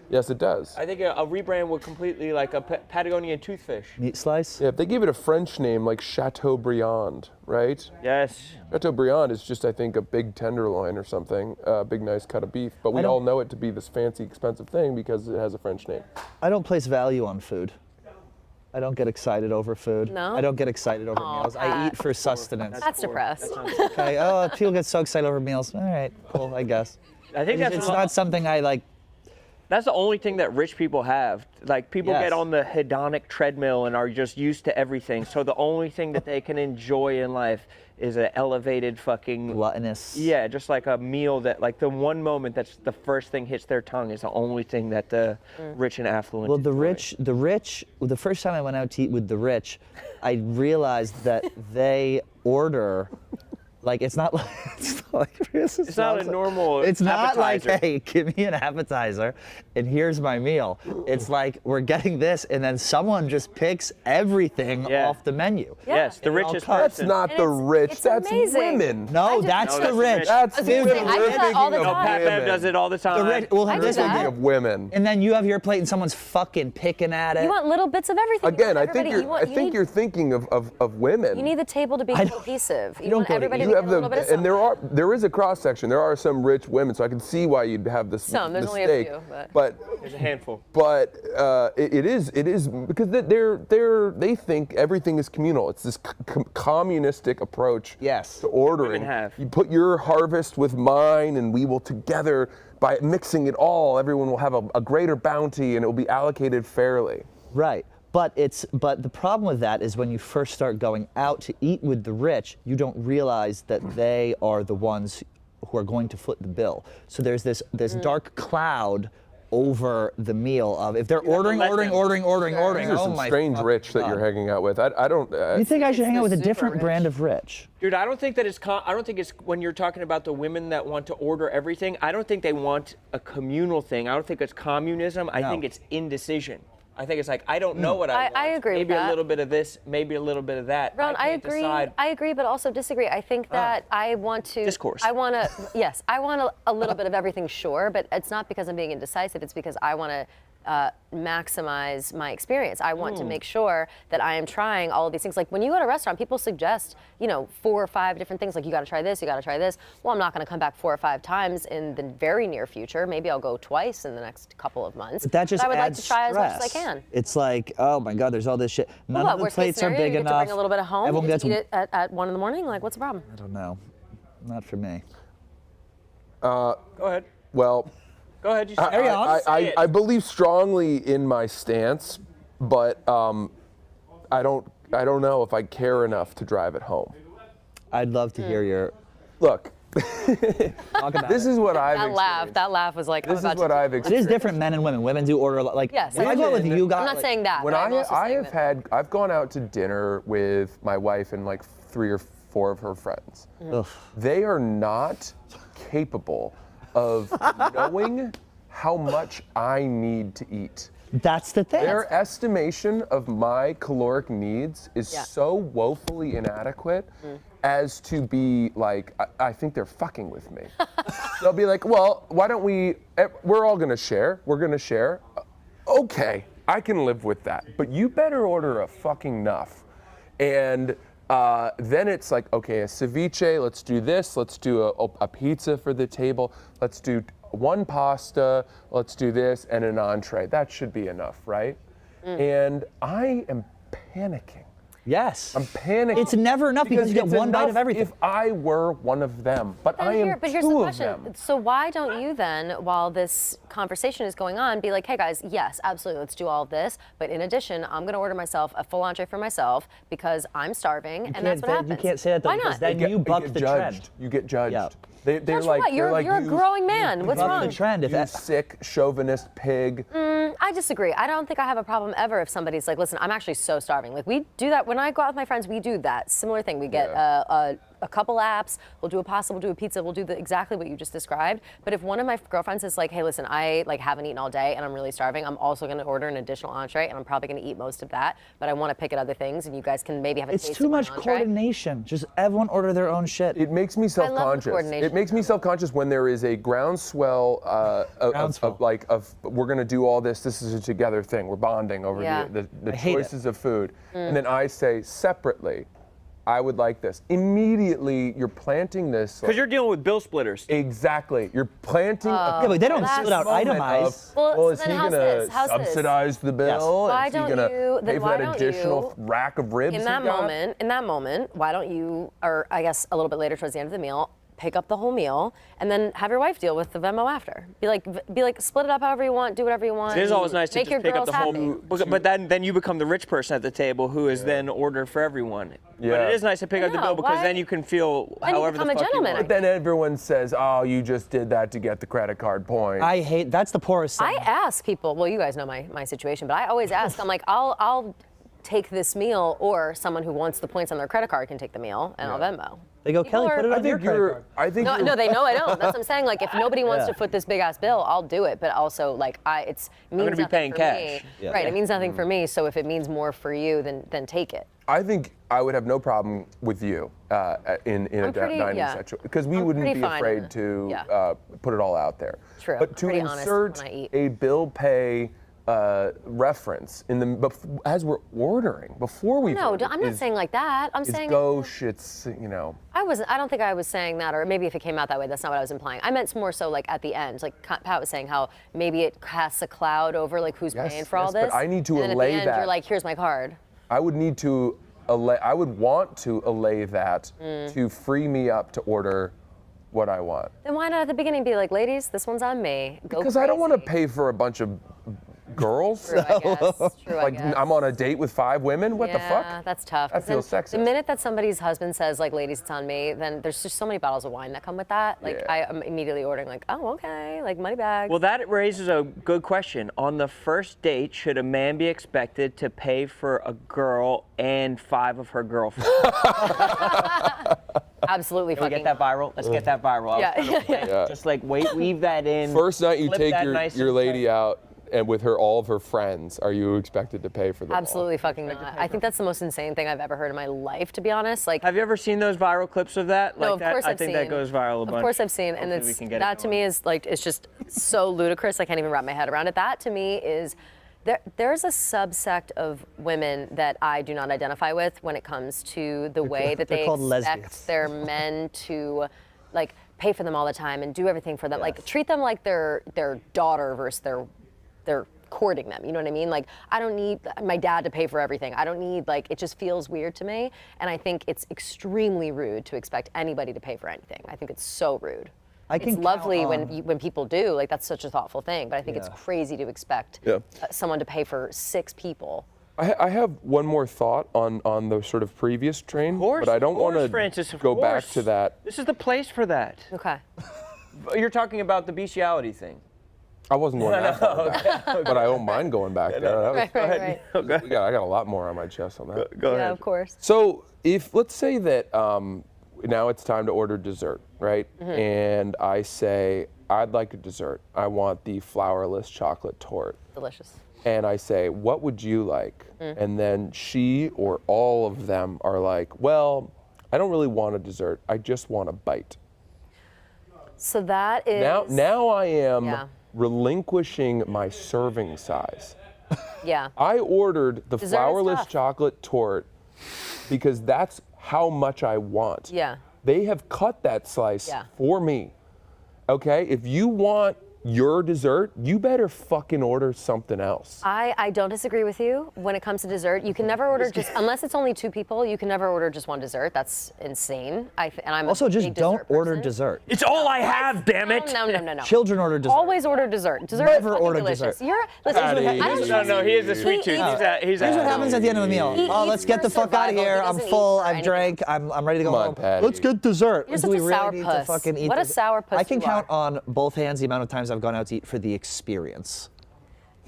Yes, it does. I think a rebrand would completely, like a Patagonian toothfish. Meat slice? Yeah, if they gave it a French name like Chateaubriand, right? Yes. Chateaubriand is just, I think, a big tenderloin or something, a big nice cut of beef. But we don't- all know it to be this fancy, expensive thing because it has a French name. I don't place value on food. I don't get excited over food. No? I don't get excited over meals. I Pat. eat for sustenance. That's depressed. Okay. Oh, people get so excited over meals. All right, cool, I guess. I think that's It's not something I like. That's the only thing that rich people have. Like, people Yes. get on the hedonic treadmill and are just used to everything. So the only thing that they can enjoy in life is an elevated fucking... Gluttonous. Yeah, just like a meal that, like, the one moment that's the first thing hits their tongue is the only thing that the rich and affluent Well, enjoy. the first time I went out to eat with the rich, I realized that they order, like, it's not like, It's not a normal It's not like, appetizer. hey, give me an appetizer and here's my meal. It's like, we're getting this, and then someone just picks everything Yeah. off the menu. Yes, the And it all richest cuts. That's person. not And the it's- rich. it's That's amazing. women. No, do- that's No, the that's the rich. rich. That's I was gonna say, I do that all the No, time. Pat Bev does it all the time. The rich will I have do this that. one. Speaking of women. And then you have your plate and someone's fucking picking at it. You want little bits of everything. You Again, want I think everybody- you're. want- I think need- you're thinking of women. You need the table to be don't- cohesive. You don't want go to everybody eat. to You get have a little bit of the, and something. there is a cross section. There are some rich women, so I can see why you'd have this Some, there's only a mistake. few, but There's a handful. it is because they think everything is communal. It's this communistic approach Yes. to ordering. Women have. You put your harvest with mine, and we will together, by mixing it all, everyone will have a greater bounty, and it will be allocated fairly. Right. But the problem with that is when you first start going out to eat with the rich, you don't realize that they are the ones who are going to foot the bill. So there's this dark cloud over the meal of if they're ordering. These are Oh some my strange fucking rich that God. you're hanging out with. I don't. You think I should hang out with a super different rich. brand of rich? Dude, I don't think that I don't think it's when you're talking about the women that want to order everything. I don't think they want a communal thing. I don't think it's communism. I think it's indecision. I think it's like I don't know what I want. I agree with Maybe that. a little bit of this, maybe a little bit of that. Ron, I can't agree. decide. I agree, but also disagree. I think that I want to. Discourse. I want to. Yes, I want a little bit of everything, sure, but it's not because I'm being indecisive. It's because I want to maximize my experience. I want to make sure that I am trying all of these things. Like when you go to a restaurant, people suggest, 4 or 5 different things. Like you got to try this, you got to try this. Well, I'm not going to come back 4 or 5 times in the very near future. Maybe I'll go twice in the next couple of months. But that just I would like adds to try stress. as much as I can. It's like, oh my God, there's all this shit. None Well, of the worst case plates are scenario, big you get enough. to bring a little bit of home. Everyone You get to gets eat it at 1 in the morning. Like, what's the problem? I don't know. Not for me. Go ahead. Well, Go ahead. You say it. I believe strongly in my stance, but I don't know if I care enough to drive it home. I'd love to hear your Look, talk about this it. is what I've That laugh was like, This I'm is about what to I've It experienced. is different, men and women. Women do order like. Yes, When I go with you guys. I'm not saying that. When but I'm also saying that. I've gone out to dinner with my wife and like 3 or 4 of her friends. Ugh. They are not capable of knowing how much I need to eat. That's the thing. Their estimation of my caloric needs is so woefully inadequate as to be like, I think they're fucking with me. They'll be like, well, why don't we're all gonna share. We're gonna share. Okay, I can live with that. But you better order a fucking enough. And then it's like, okay, a ceviche, let's do this. Let's do a pizza for the table. Let's do 1 pasta, let's do this, and an entree. That should be enough, right? And I am panicking. Yes. I'm panicking. It's never enough because you get it's one bite enough of everything. If I were one of them, but I am But here's the 2 of question. them. So why don't you then, while this conversation is going on, be like, hey guys, yes, absolutely, let's do all of this. But in addition, I'm going to order myself a full entree for myself because I'm starving, and that's what happens. You can't say that though, Why because not? then you buck the trend. You get judged. Yeah. They're Judge like, what? You're a you- growing man. What's buck wrong? the trend. If You that, sick chauvinist pig. I disagree. I don't think I have a problem ever if somebody's like, listen, I'm actually so starving. Like we do that when I go out with my friends. We do that similar thing. We get a couple apps. We'll do a pasta. We'll do a pizza. We'll do exactly what you just described. But if one of my girlfriends is like, hey, listen, I haven't eaten all day and I'm really starving. I'm also going to order an additional entree and I'm probably going to eat most of that. But I want to pick at other things and you guys can maybe have a it's taste too of my much entree. coordination. Just everyone order their own shit. It makes me self-conscious. coordination. It makes me self-conscious when there is a groundswell of we're gonna do all this. This is a together thing. We're bonding over the I hate it. choices of food, and then I say separately, I would like this. Immediately, you're planting this. Because you're dealing with bill splitters. Exactly. You're planting. Yeah, but they don't That's- split out moment itemized. of, Well, is then he how's gonna this? How's this? subsidize the bill? Why Is he don't gonna you- then pay for why that don't additional you- rack of ribs? In he that got? moment, why don't you, or I guess a little bit later towards the end of the meal, pick up the whole meal and then have your wife deal with the Venmo after. Be like, split it up however you want, do whatever you want. It is always nice to make just your pick up girls the whole. happy. But then you become the rich person at the table who is then ordering for everyone. But Yeah. it is nice to pick up the No, bill because why- then you can feel Then you however the become a fuck you gentleman. want. But then everyone says, "Oh, you just did that to get the credit card point." I hate. That's the poorest thing. I ask people, well, you guys know my situation, but I always ask, I'm like, I'll take this meal, or someone who wants the points on their credit card can take the meal and I'll Venmo. They go, People Kelly, are- put it I on your think credit you're. card. I think No, you're, no, they know I don't. That's what I'm saying. Like, if nobody wants Yeah. to foot this big ass bill, I'll do it. But also, like, it means gonna be nothing paying for cash. me. Yeah. Right. It means nothing for me. So if it means more for you, then take it. I think I would have no problem with you in a I'm pretty- dining yeah. situation because we I'm wouldn't pretty be fine. afraid to Yeah. put it all out there. True. But to Pretty honest insert when I eat. a bill pay reference in the as we're ordering before we. No, I'm not saying like that. I'm saying gauche. It's I don't think I was saying that, or maybe if it came out that way, that's not what I was implying. I meant more so like at the end, like Pat was saying, how maybe it casts a cloud over like who's Yes, paying for all yes, but this. I need to and then allay at the end, that. You're like, here's my card. I would need to I would want to allay that to free me up to order what I want. Then why not at the beginning be like, ladies, this one's on me. Go Because I don't want to crazy." pay for a bunch of girls? True, I guess. True, Like, I guess. I'm on a date with 5 women? What the fuck? Yeah, that's tough. That 'Cause then feels sexist. The minute that somebody's husband says, like, ladies, it's on me, then there's just so many bottles of wine that come with that. Like, Yeah. I am immediately ordering, like, oh, okay, like, money bags. Well, that raises a good question. On the first date, should a man be expected to pay for a girl and 5 of her girlfriends? Absolutely Can we fucking. get that viral? Let's get that viral. Yeah, yeah. Just like weave that in. First night you flip take that your, nice your and lady tight. out and with her all of her friends, are you expected to pay for them all? Absolutely fucking not. I think that's the most insane thing I've ever heard in my life, to be honest. Like, Have you ever seen those viral clips of that? no, Like of that, course I I've think seen. that goes viral a bunch. Of course I've seen, and Hopefully we it's can get it that to me going. is like, it's just so ludicrous. I can't even wrap my head around it. That to me is. There's a subsect of women that I do not identify with when it comes to the way that They're they called expect lesbians. their men to, like, pay for them all the time and do everything for them. Like, treat them like their daughter versus their courting them. You know what I mean? Like, I don't need my dad to pay for everything. I don't need, like, it just feels weird to me. And I think it's extremely rude to expect anybody to pay for anything. I think it's so rude. It's lovely when people do, like, that's such a thoughtful thing, but I think it's crazy to expect someone to pay for 6 people. I have one more thought on the sort of previous train, but I don't want to go back to that. This is the place for that. Okay. You're talking about the bestiality thing. I wasn't going that far back, but I don't mind going back there. That was, Right. Okay. I got a lot more on my chest on that. Go Yeah, ahead. of course. So let's say that now it's time to order dessert, right? And I say, I'd like a dessert. I want the flourless chocolate torte. Delicious. And I say, what would you like? And then she or all of them are like, well, I don't really want a dessert. I just want a bite. So that is. Now I am Yeah. relinquishing my serving size. Yeah. I ordered the Dessert is flourless tough. chocolate torte because that's how much I want. Yeah. They have cut that slice Yeah. for me. Okay? If you want your dessert, you better fucking order something else. I don't disagree with you. When it comes to dessert, you can never order just, unless it's only 2 people, you can never order just one dessert. That's insane. And I'm Also, a just big don't dessert order person. dessert. It's all I have, damn it. No. Children order dessert. Always order dessert. Dessert Never is fucking order delicious. dessert. Listen, Patty. I don't No, no, he is a sweet tooth. He's Here's what happens at the end of the meal. He Oh, let's eats get the for fuck out of survival. here. He I'm doesn't full. eat for I've anything. drank. I'm ready to go Come on, home. Patty. Let's get dessert. You're Do such we a really sour need puss. to fucking eat What a this? sourpuss I can you count are. on both hands the amount of times I've gone out to eat for the experience.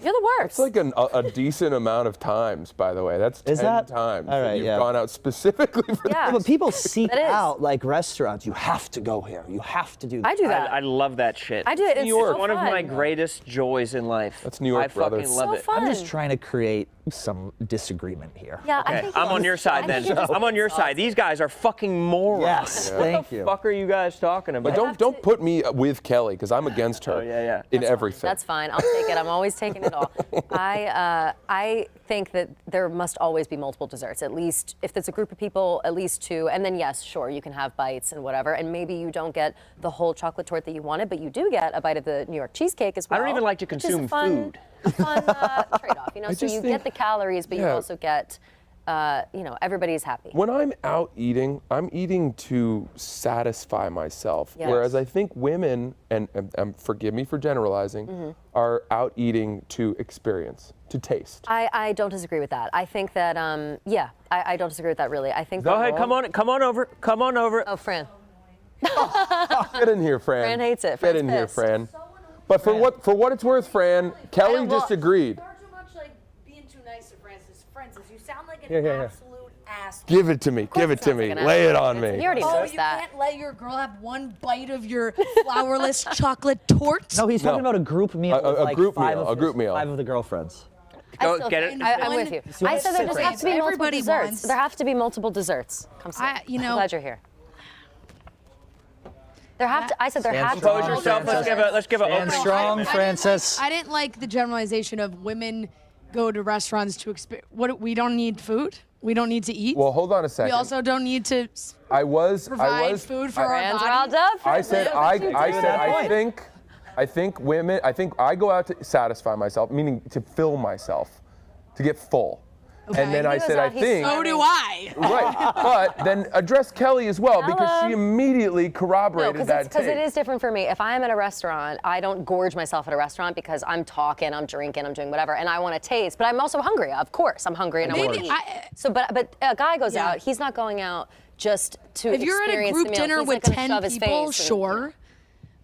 You're the worst. It's like a decent amount of times, by the way. That's 10 Is that? times All that right, you've yeah. gone out specifically for Yeah. But people seek That is. out like restaurants. You have to go here. You have to do that. I do that. I love that shit. I do it. It's New York, so one of my fun. greatest joys in life. That's New York, I brother. fucking love So it. fun. I'm just trying to create some disagreement here. Yeah, I Okay, think I'm on your side then. I'm on your side. These guys are fucking morons. Yes, What thank the you. fuck are you guys talking about? But don't put me with Kelly, because I'm against her yeah. in everything. That's fine. I'll take it. I'm always taking it all. I think that there must always be multiple desserts. At least, if it's a group of people, at least 2. And then, yes, sure, you can have bites and whatever. And maybe you don't get the whole chocolate torte that you wanted, but you do get a bite of the New York cheesecake as well. I don't even like to which is a consume fun, food. A fun trade-off, you know. So just you think- get the calories, but you yeah. also get, everybody's happy. When I'm out eating, I'm eating to satisfy myself. Yes. Whereas I think women, and forgive me for generalizing, are out eating to experience, to taste. I don't disagree with that. I think that, I don't disagree with that really. I think Go that ahead, come on over. Oh, Fran. Get in here, Fran. Fran hates it. Get Fran's in here, pissed. Fran. But for what it's worth, Fran, Kelly well- just agreed. Far too much like being too nice to Francis. Francis, you sound like an Yeah. absolute asshole. Give it to me. Give it to sounds me. like an Lay it asshole. on me. He already Oh, knows you that. can't let your girl have one bite of your flourless chocolate torte? No, he's talking No. about a group meal. A with like group 5 meal, of a group his- meal. 5 of the girlfriends. Get it? I'm with you. I said there just have to be multiple Everybody desserts. wants- There have to be multiple desserts. Come sit. I- you I'm know- glad you're here. I said there Stand have to be strong. Compose yourself. Let's give a Stand opening. strong, Francis. I didn't like the generalization of women go to restaurants to experience. We don't need food. We don't need to eat. Well, hold on a second. we also don't need to I was provide food for our Friends body. riled up. I said point. I think women. I think I go out to satisfy myself, meaning to fill myself, to get full, And then I said, I think. So do I. Right, but then address Kelly as well because she immediately corroborated that because take. it is different for me. If I'm at a restaurant, I don't gorge myself at a restaurant because I'm talking, I'm drinking, I'm doing whatever, and I want to taste. But I'm also hungry. Of course, I'm hungry and I want to eat. So, but a guy goes out. He's not going out just to If you're at a experience group the meal. dinner He's with not gonna 10 shove his people, face and- sure.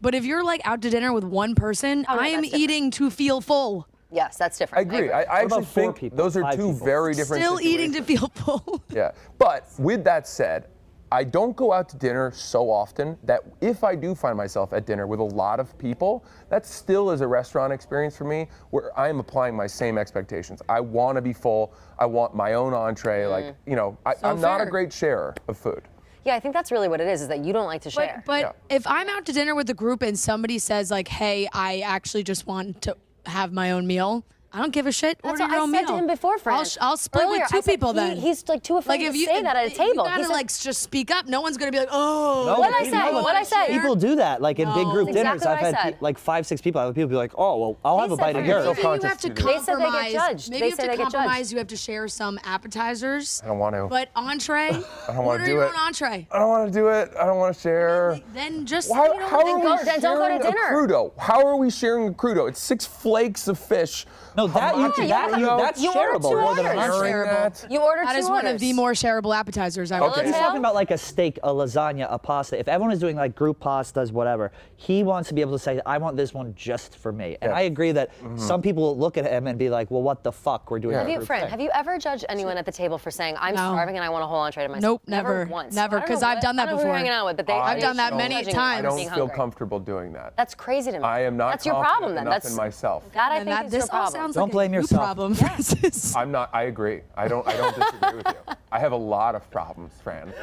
But if you're like out to dinner with one person, Oh, no, I am that's different. eating to feel full. Yes, that's I different. agree. I actually about four think people? those are Five two people? very different Still eating situations. to feel full. Yeah, but with that said, I don't go out to dinner so often that if I do find myself at dinner with a lot of people, that still is a restaurant experience for me where I am applying my same expectations. I want to be full. I want my own entree. Like, you know, I'm not a fair. great sharer of food. Yeah, I think that's really what it is that you don't like to share. But if I'm out to dinner with a group and somebody says like, "Hey, I actually just want to have my own meal," I don't give a shit. That's Order what your I own said meal. to him before, Fran. I'll split Earlier, with two I said people then. He's like too afraid to you say that at a table. You gotta He said- like just speak up. No one's gonna be like, "Oh." No, What'd I but say? people- What'd I say? People do that. Like in big group That's dinners, exactly I've what I had said. like 5, 6 people. Other people be like, "Oh, well, I'll have a said bite of for yours." me. Maybe you have to Self-conscious to do that. They said they get compromise. judged. Maybe They you have say to they get judged. compromise. You have to share some appetizers. I don't want to. But entree, I don't want order to do your it. own entree. I don't want to do it. I don't want to share. Then just How, you know, how then are go- we then don't go to sharing a dinner. crudo? How are we sharing a crudo? It's 6 flakes of fish. No, that's you shareable order two more than an orders. entree. Sharing that? You order That two is one of the orders. more shareable appetizers I would Okay. He's Yellowtail? talking about like a steak, a lasagna, a pasta. If everyone is doing like group pastas, whatever, he wants to be able to say, I want this one just for me. And Yeah. I agree that some people will look at him and be like, well, what the fuck? We're doing Yeah. a Have you, group Fran, thing. have you ever judged anyone at the table for saying, I'm No. starving and I want a whole entree to myself? Nope, never. Once. Never, I don't 'cause know I've done that I don't know who you're before. hanging out with, but I've done that don't many judging you times. I for don't being feel hungry. comfortable doing that. That's crazy to me. I am not That's your confident problem then. enough That's in myself. That I And think that is this your all problem. sounds Don't like blame a you yourself. problem, Francis. I agree. I don't disagree with you. I have a lot of problems, Fran.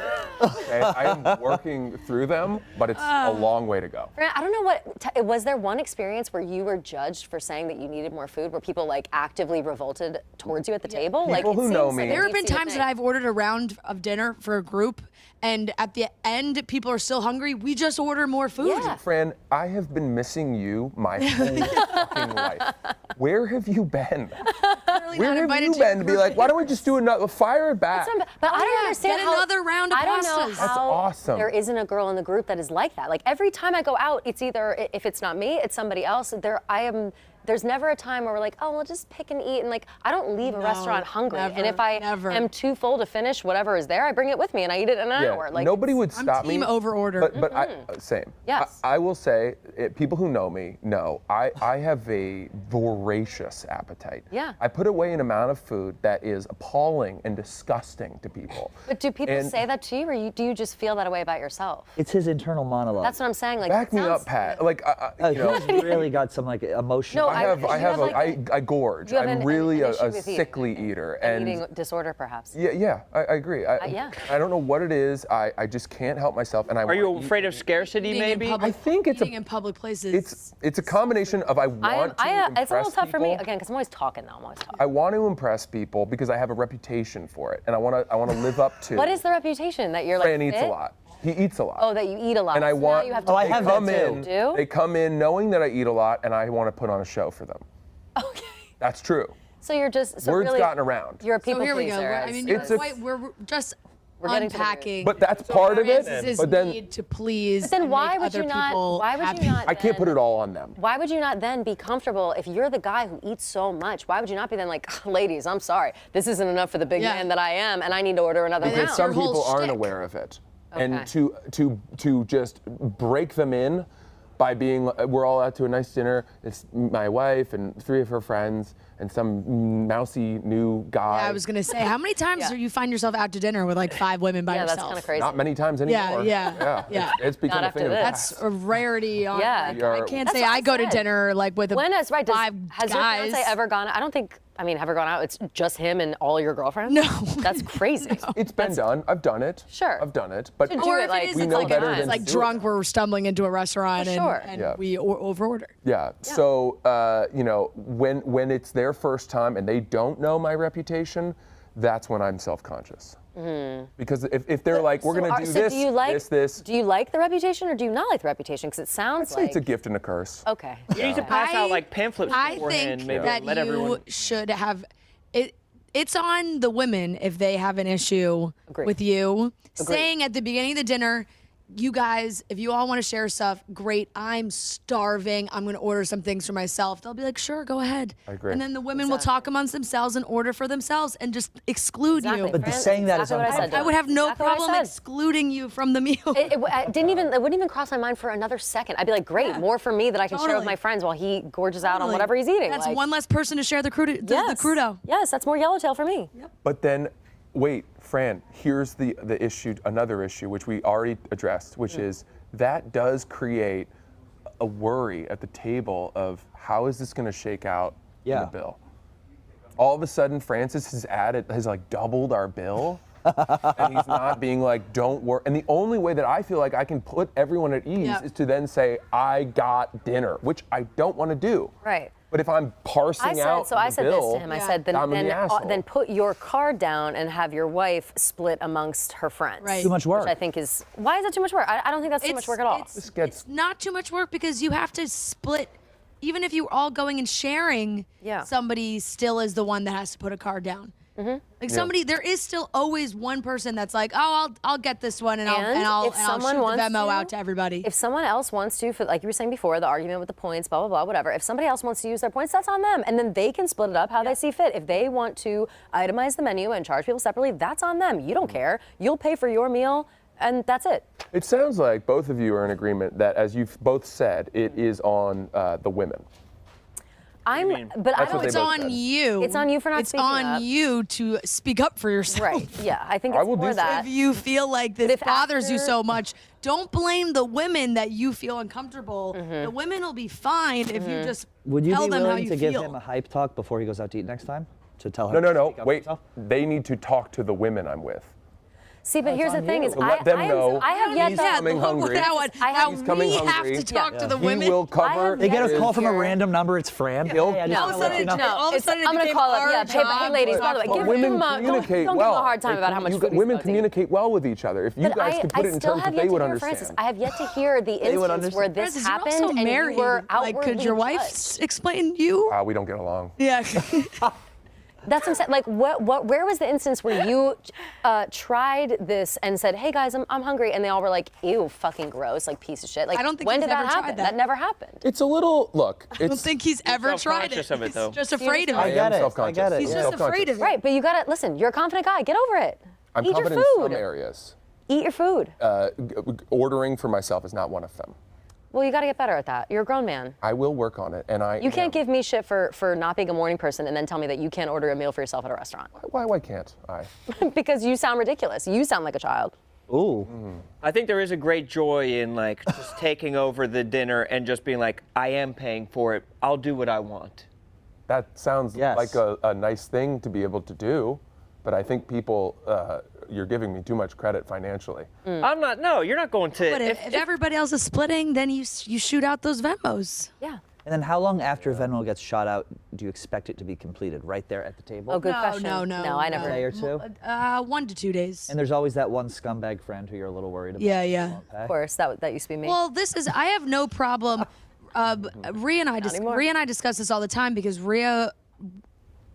Okay? I am working through them, but it's a long way to go. Fran, I don't know was there one experience where you were judged for saying that you needed more food, where people like actively revolted towards you at the table? Like, People it who seems know like me- a There have been deep-seated times thing. that I've ordered a round of dinner for a group, and at the end, people are still hungry. We just order more food. Yeah. Fran, I have been missing you my whole fucking life. Where have you been? Really Where not have invited you to your been to be group. like, why don't we just do another, fire it back? But I don't yeah, understand get how, another round of I don't know pastas. how That's awesome. there isn't a girl in the group that is like that. Like every time I go out, it's either if it's not me, it's somebody else. There's never a time where we're like, oh, we'll just pick and eat. And like, I don't leave a No, restaurant hungry. never, and if I never. am too full to finish whatever is there, I bring it with me and I eat it in an hour. Like nobody would I'm stop team me. over-order. But same. Yes. I will say, people who know me know I have a voracious appetite. Yeah. I put away an amount of food that is appalling and disgusting to people. But do people And- say that to you, or do you just feel that way about yourself? It's his internal monologue. That's what I'm saying. Like, Back it me sounds- up, Pat. Like, you know, He's really got some like emotion. No, I gorge. you have I'm an really issue a with eating. sickly eater. An eating disorder, perhaps. Yeah, I agree. yeah. I don't know what it is. I just can't help myself, and I. Are you wanna eat. afraid of scarcity, Eating in maybe? public- I think it's eating in public places. It's a combination of I want to impress it's a little tough for me people. again because I'm always talking though. I'm always talking. I want to impress people because I have a reputation for it, and I want to live up to. What is the reputation that you're like? Fran eats a fit? lot. He eats a lot. Oh, that you eat a lot. And I So now want. you have to I they have that come too. in. Do? They come in knowing that I eat a lot, and I want to put on a show for them. Okay. That's true. So you're just Word's really, gotten around. You're a So people here we go. pleaser. I mean, It's you're a- quite, we're just We're getting to the root. unpacking. But that's part of it. Francis's But then need to please. But then and why make would other you not? people Why would happy. you not? I can't put then- it all on them. Why would you not then be comfortable if you're the guy who eats so much? Why would you not be then like, ladies, I'm sorry, this isn't enough for the big Yeah. man that I am, and I need to order another Because round. some Your whole people aren't shtick. aware of it, Okay. and to just break them in by being, we're all out to a nice dinner. It's my wife and 3 of her friends and some mousy new guy. Yeah, I was gonna say, how many times do you find yourself out to dinner with like 5 women by yeah, yourself? that's kind of crazy. Not many times anymore. Yeah. It's become Not a thing after of the this. past. That's a rarity. On, Yeah. like, We are- I can't That's say what I I go to said. dinner like with When is right? 5 Has guys. your fiance ever gone? I don't think. I mean, ever gone out? It's just him and all your girlfriends. No. That's crazy. It's been done. I've done it. Sure. I've done it. But To do Or it if like it is, we it's know like, better it's than like to do it. drunk, we're stumbling into a restaurant For and, sure. and Yeah. we over-order. Yeah. So when it's their first time and they don't know my reputation, that's when I'm self-conscious. Because if they're like, we're going to do so this, do you like, this. Do you like the reputation or do you not like the reputation? Because it sounds I'd say like. it's a gift and a curse. Okay. You need to pass out like pamphlets I beforehand, think maybe that let you everyone. should have it. it's on the women if they have an issue with you saying at the beginning of the dinner, you guys, if you all want to share stuff, great. I'm starving. I'm going to order some things for myself. They'll be like, sure, go ahead. I agree. And then the women will talk amongst themselves and order for themselves and just exclude you. But saying that is uncomfortable. I would have no problem excluding you from the meal. It wouldn't even cross my mind for another second. I'd be like, great, more for me that I can share with my friends while he gorges out on whatever he's eating. That's one less person to share the crudo. Yes, that's more yellowtail for me. Yep. But then, wait, Fran, here's the issue, another issue, which we already addressed, which is that does create a worry at the table of how is this going to shake out in the bill? All of a sudden, Francis has like doubled our bill, and he's not being like, don't worry. And the only way that I feel like I can put everyone at ease is to then say, I got dinner, which I don't want to do. Right. But if I'm parsing out I said the this bill, to him. I said, then put your card down and have your wife split amongst her friends. Right. Too much work. Which I think is, why is that too much work? I don't think that's too much work at all. It's not too much work because you have to split. Even if you're all going and sharing, somebody still is the one that has to put a card down. Like somebody, there is still always one person that's like, oh, I'll get this one and I'll shoot the Venmo out to everybody. If someone else wants to, for, like you were saying before, the argument with the points, blah, blah, blah, whatever. If somebody else wants to use their points, that's on them. And then they can split it up how they see fit. If they want to itemize the menu and charge people separately, that's on them. You don't care. You'll pay for your meal. And that's it. It sounds like both of you are in agreement that, as you've both said, it is on the women. But I don't. It's on you. It's on you for not speaking up. It's on you to speak up for yourself. Right. Yeah. I think it's more that. If you feel like this bothers you so much, don't blame the women that you feel uncomfortable. The women will be fine if you just tell them how you feel. Would you be willing to give him a hype talk before he goes out to eat next time? To tell him. No. Wait. They need to talk to the women I'm with. See, but here's the thing: is let them know I have yet he's coming hungry. He's coming hungry. Have to talk to the women. He will cover. They get a call from a random number. It's Fran. All of a sudden, I'm gonna call up. Hey, ladies, by the way, give them don't give them a hard time about how much food women communicate well with each other. If you guys could put it in terms that they would understand. I have yet to hear the instance where this happened and you were outwardly could your wife explain you? We don't get along. Yeah. That's what I'm saying. Like, where was the instance where you tried this and said, "Hey guys, I'm hungry," and they all were like, "Ew, fucking gross, like piece of shit." Like, I don't think when he's did that ever happen? tried That never happened. It's a little I don't think he's ever tried it. Self-conscious of it, though. He's just afraid of it. I get it. I get it. He's just afraid of it. Right, but you gotta listen. You're a confident guy. Get over it. I'm Eat your confident food. in some areas. Eat your food. Ordering for myself is not one of them. Well, you got to get better at that. You're a grown man. I will work on it, and You can't give me shit for not being a morning person and then tell me that you can't order a meal for yourself at a restaurant. Why can't I? Because you sound ridiculous. You sound like a child. Ooh. I think there is a great joy in like just taking over the dinner and just being like, I am paying for it. I'll do what I want. That sounds like a nice thing to be able to do, but I think people, you're giving me too much credit financially. I'm not. No, you're not going to. But if everybody else is splitting, then you shoot out those Venmos. Yeah. And then how long after Venmo gets shot out do you expect it to be completed? Right there at the table? Oh, good question. No, I never. A day or two? 1 to 2 days. And there's always that one scumbag friend who you're a little worried about. Yeah. Of course, that used to be me. Well, I have no problem. Rhea and I discuss this all the time because Rhea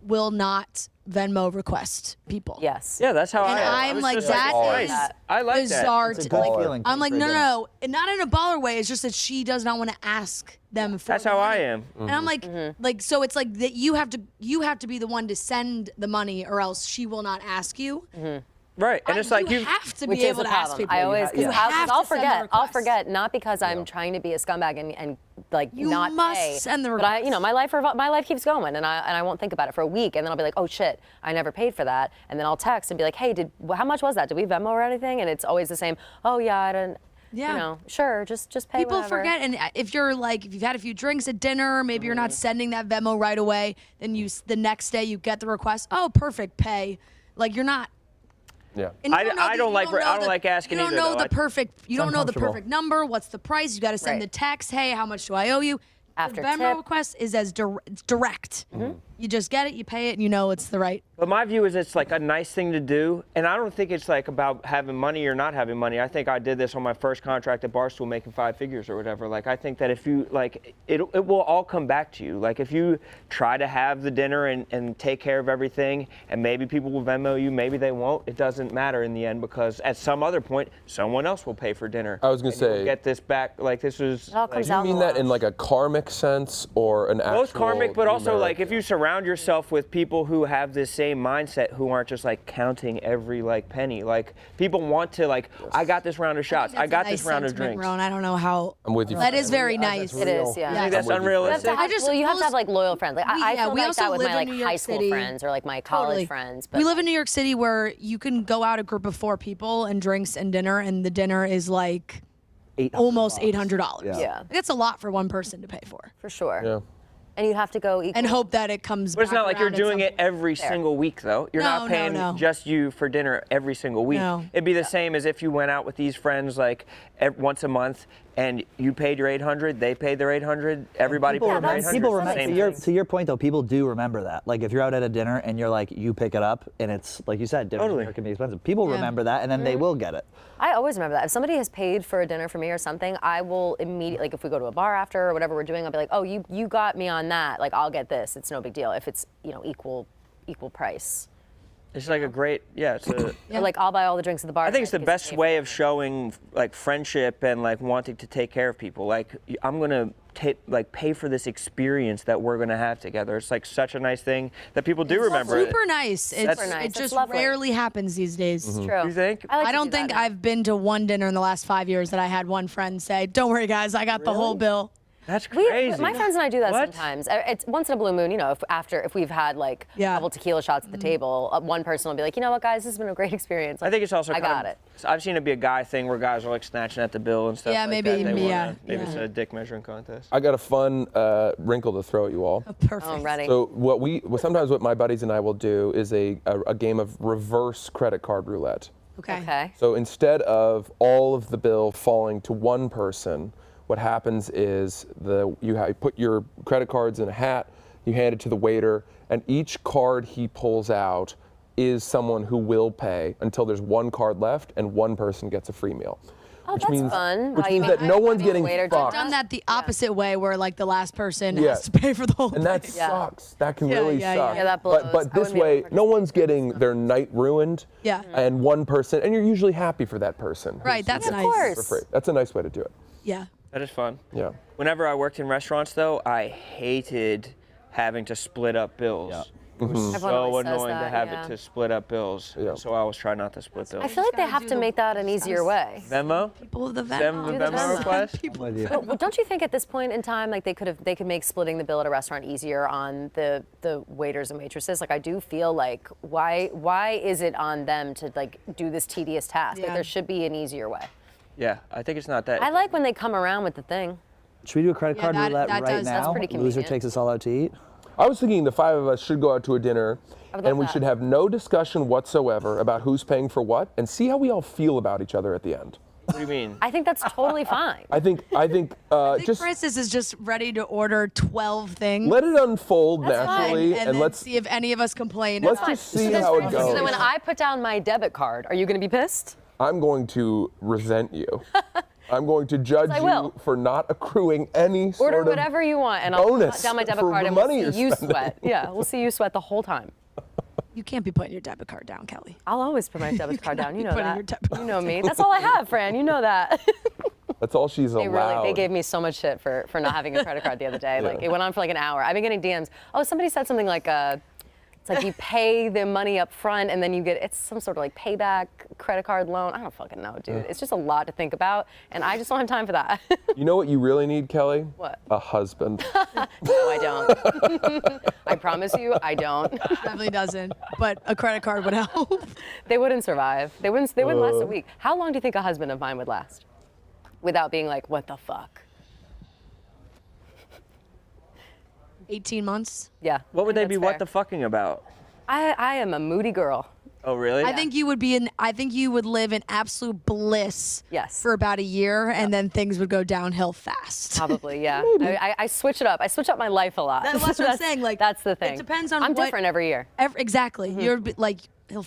will not Venmo request people. Yes. Yeah, that's how And I am. I'm like, that is I like bizarre. It's a good feeling. I'm like, no, not in a baller way. It's just that she does not want to ask them for. That's how I am. And I'm like, so it's like that you have to be the one to send the money, or else she will not ask you. Right, and it's like you have to Which be is able the to ask problem. people. I always, because I'll forget, not because I'm Yeah. trying to be a scumbag and like You not must pay. send the But my life keeps going, and I won't think about it for a week, and then I'll be like, oh shit, I never paid for that, and then I'll text and be like, hey, how much was that? Did we Venmo or anything? And it's always the same. Oh yeah, I didn't. Yeah. You know, sure, just pay. People whatever. forget, and if you've had a few drinks at dinner, maybe you're not sending that Venmo right away. Then the next day you get the request. Oh, perfect, pay. Like you're not. Yeah. And I don't like asking You don't either, know though. the perfect. You don't know the uncomfortable. perfect number. What's the price? You got to send Right. the text. Hey, how much do I owe you? After the Venmo tip. request is as it's direct. You just get it, you pay it, and you know it's the right. But my view is it's like a nice thing to do, and I don't think it's like about having money or not having money. I think I did this on my first contract at Barstool, making 5 figures or whatever. Like, I think that if you, like, it will all come back to you. Like, if you try to have the dinner and take care of everything, and maybe people will Venmo you, maybe they won't, it doesn't matter in the end, because at some other point, someone else will pay for dinner. I was gonna say, you'll get this back. Like, this is. It all comes Do you out in mean the that in wash. like a karmic sense or an actual? Both karmic, but also numeric? like if you surround yourself with people who have this same mindset, who aren't just like counting every like penny. Like, people want to like, I got this round of shots, I got this round of drinks. Ron, I don't know how. I'm with you. That is very nice. It is, yeah. You think that's I'm with you. unrealistic? Well, you have to have like loyal friends. Like, I feel we like also that with live my in like New York high school City. friends or like my college friends. But we live in New York City where you can go out a group of 4 people and drinks and dinner, and the dinner is like almost $800. Yeah. That's a lot for one person to pay for. for sure. Yeah. And you have to go equal. And hope that it comes But it's back not like you're around at doing some it every single week, though. You're No, not paying no. just you for dinner every single week. No. It'd be the same as if you went out with these friends like once a month, and you paid your 800, they paid their 800, everybody paid their 800. People It's the remember. same To thing. your point, though, people do remember that. Like, if you're out at a dinner and you're like, you pick it up, and it's like you said, dinner Totally. can be expensive. People Yeah. remember that, and then they will get it. I always remember that. If somebody has paid for a dinner for me or something, I will immediately, like if we go to a bar after or whatever we're doing, I'll be like, oh, you got me on that. Like, I'll get this. It's no big deal if it's, equal price. It's like a great, it's a. Or like, I'll buy all the drinks at the bar. I think it's the tonight because best you paid way for of showing like friendship and like wanting to take care of people. Like, I'm gonna pay for this experience that we're gonna have together. It's like such a nice thing that people do remember. Super nice. It's, Super nice. It It's just lovely. rarely happens these days. It's true. You think? I, like I to don't do that think now. I've been to one dinner in the last 5 years that I had one friend say, "Don't worry, guys, I got the whole bill." That's crazy. My friends and I do that What? sometimes. It's once in a blue moon, if we've had like a couple tequila shots at the table, one person will be like, you know what, guys, this has been a great experience. I think it's also I kind got of, it. I've seen it be a guy thing where guys are like snatching at the bill and stuff Yeah, like maybe, that. They yeah, wanna- Maybe yeah. it's a dick measuring contest. I got a fun wrinkle to throw at you all. Perfect. Oh, I'm ready. So sometimes what my buddies and I will do is a game of reverse credit card roulette. Okay. So instead of all of the bill falling to one person, what happens is you put your credit cards in a hat, you hand it to the waiter, and each card he pulls out is someone who will pay until there's one card left and one person gets a free meal. Oh, which that's means, fun. Which How you means make- that no one's having a getting waiter do fucked. I've done that the opposite way, where like the last person Yeah. has to pay for the whole And that thing. sucks. That can Yeah, really yeah, suck. yeah. Yeah, that But blows. I this wouldn't be way, able to no one's getting their night ruined. Yeah. And one person, and you're usually happy for that person. Right, who's- that's who nice. gets Of it for course. free. That's a nice way to do it. Yeah. That is fun. Yeah. Whenever I worked in restaurants, though, I hated having to split up bills. Yeah. It was Everyone so always says annoying to that, have yeah. it to split up bills. Yeah. So I always try not to split bills. I feel like they have to make that an easier way. Venmo? People with the Send the Venmo. the Venmo Venmo. request? Well, don't you think at this point in time, like they could make splitting the bill at a restaurant easier on the waiters and waitresses? Like, I do feel like why is it on them to like do this tedious task? Like, Yeah. there should be an easier way. Yeah, I think it's not that. I like when they come around with the thing. Should we do a credit Yeah, card that- roulette that right does- that's now? pretty Loser convenient. takes us all out to eat. I was thinking the 5 of us should go out to a dinner would and love we that. should have no discussion whatsoever about who's paying for what and see how we all feel about each other at the end. What do you mean? I think that's totally fine. I think I think just Francis is just ready to order 12 things. let it unfold That's fine. naturally and then let's see if any of us complain. let's about just it. see Then, how for it instance, goes. then when I put down my debit card, are you going to be pissed? I'm going to resent you. I'm going to judge I you will. for not accruing any sort Order of whatever you want, and I'll put bonus down my debit for card, the and money we'll see you're you spending. sweat. Yeah, we'll see you sweat the whole time. You can't be putting your debit card down, Kelly. I'll always put my debit card down. You know putting that. your debit You know me. That's all I have, Fran. You know that. That's all she's allowed. They gave me so much shit for not having a credit card the other day. Like, it went on for like an hour. I've been getting DMs. Oh, somebody said something like, it's like you pay the money up front and then you get, it's some sort of like payback credit card loan. I don't fucking know, dude. It's just a lot to think about, and I just don't have time for that. You know what you really need, Kelly? What? A husband. No, I don't. I promise you, I don't. Definitely doesn't. But a credit card would help. They wouldn't survive. They wouldn't last a week. How long do you think a husband of mine would last? Without being like, what the fuck? 18 months. Yeah. What would they that's be fair. what the fucking about? I am a moody girl. Oh, really? I think you would live in absolute bliss. Yes. For about a year, and then things would go downhill fast. Probably, yeah. I switch it up. I switch up my life a lot. That's what I'm saying. Like, that's the thing. It depends on I'm what, different every year. Exactly. You're like, he'll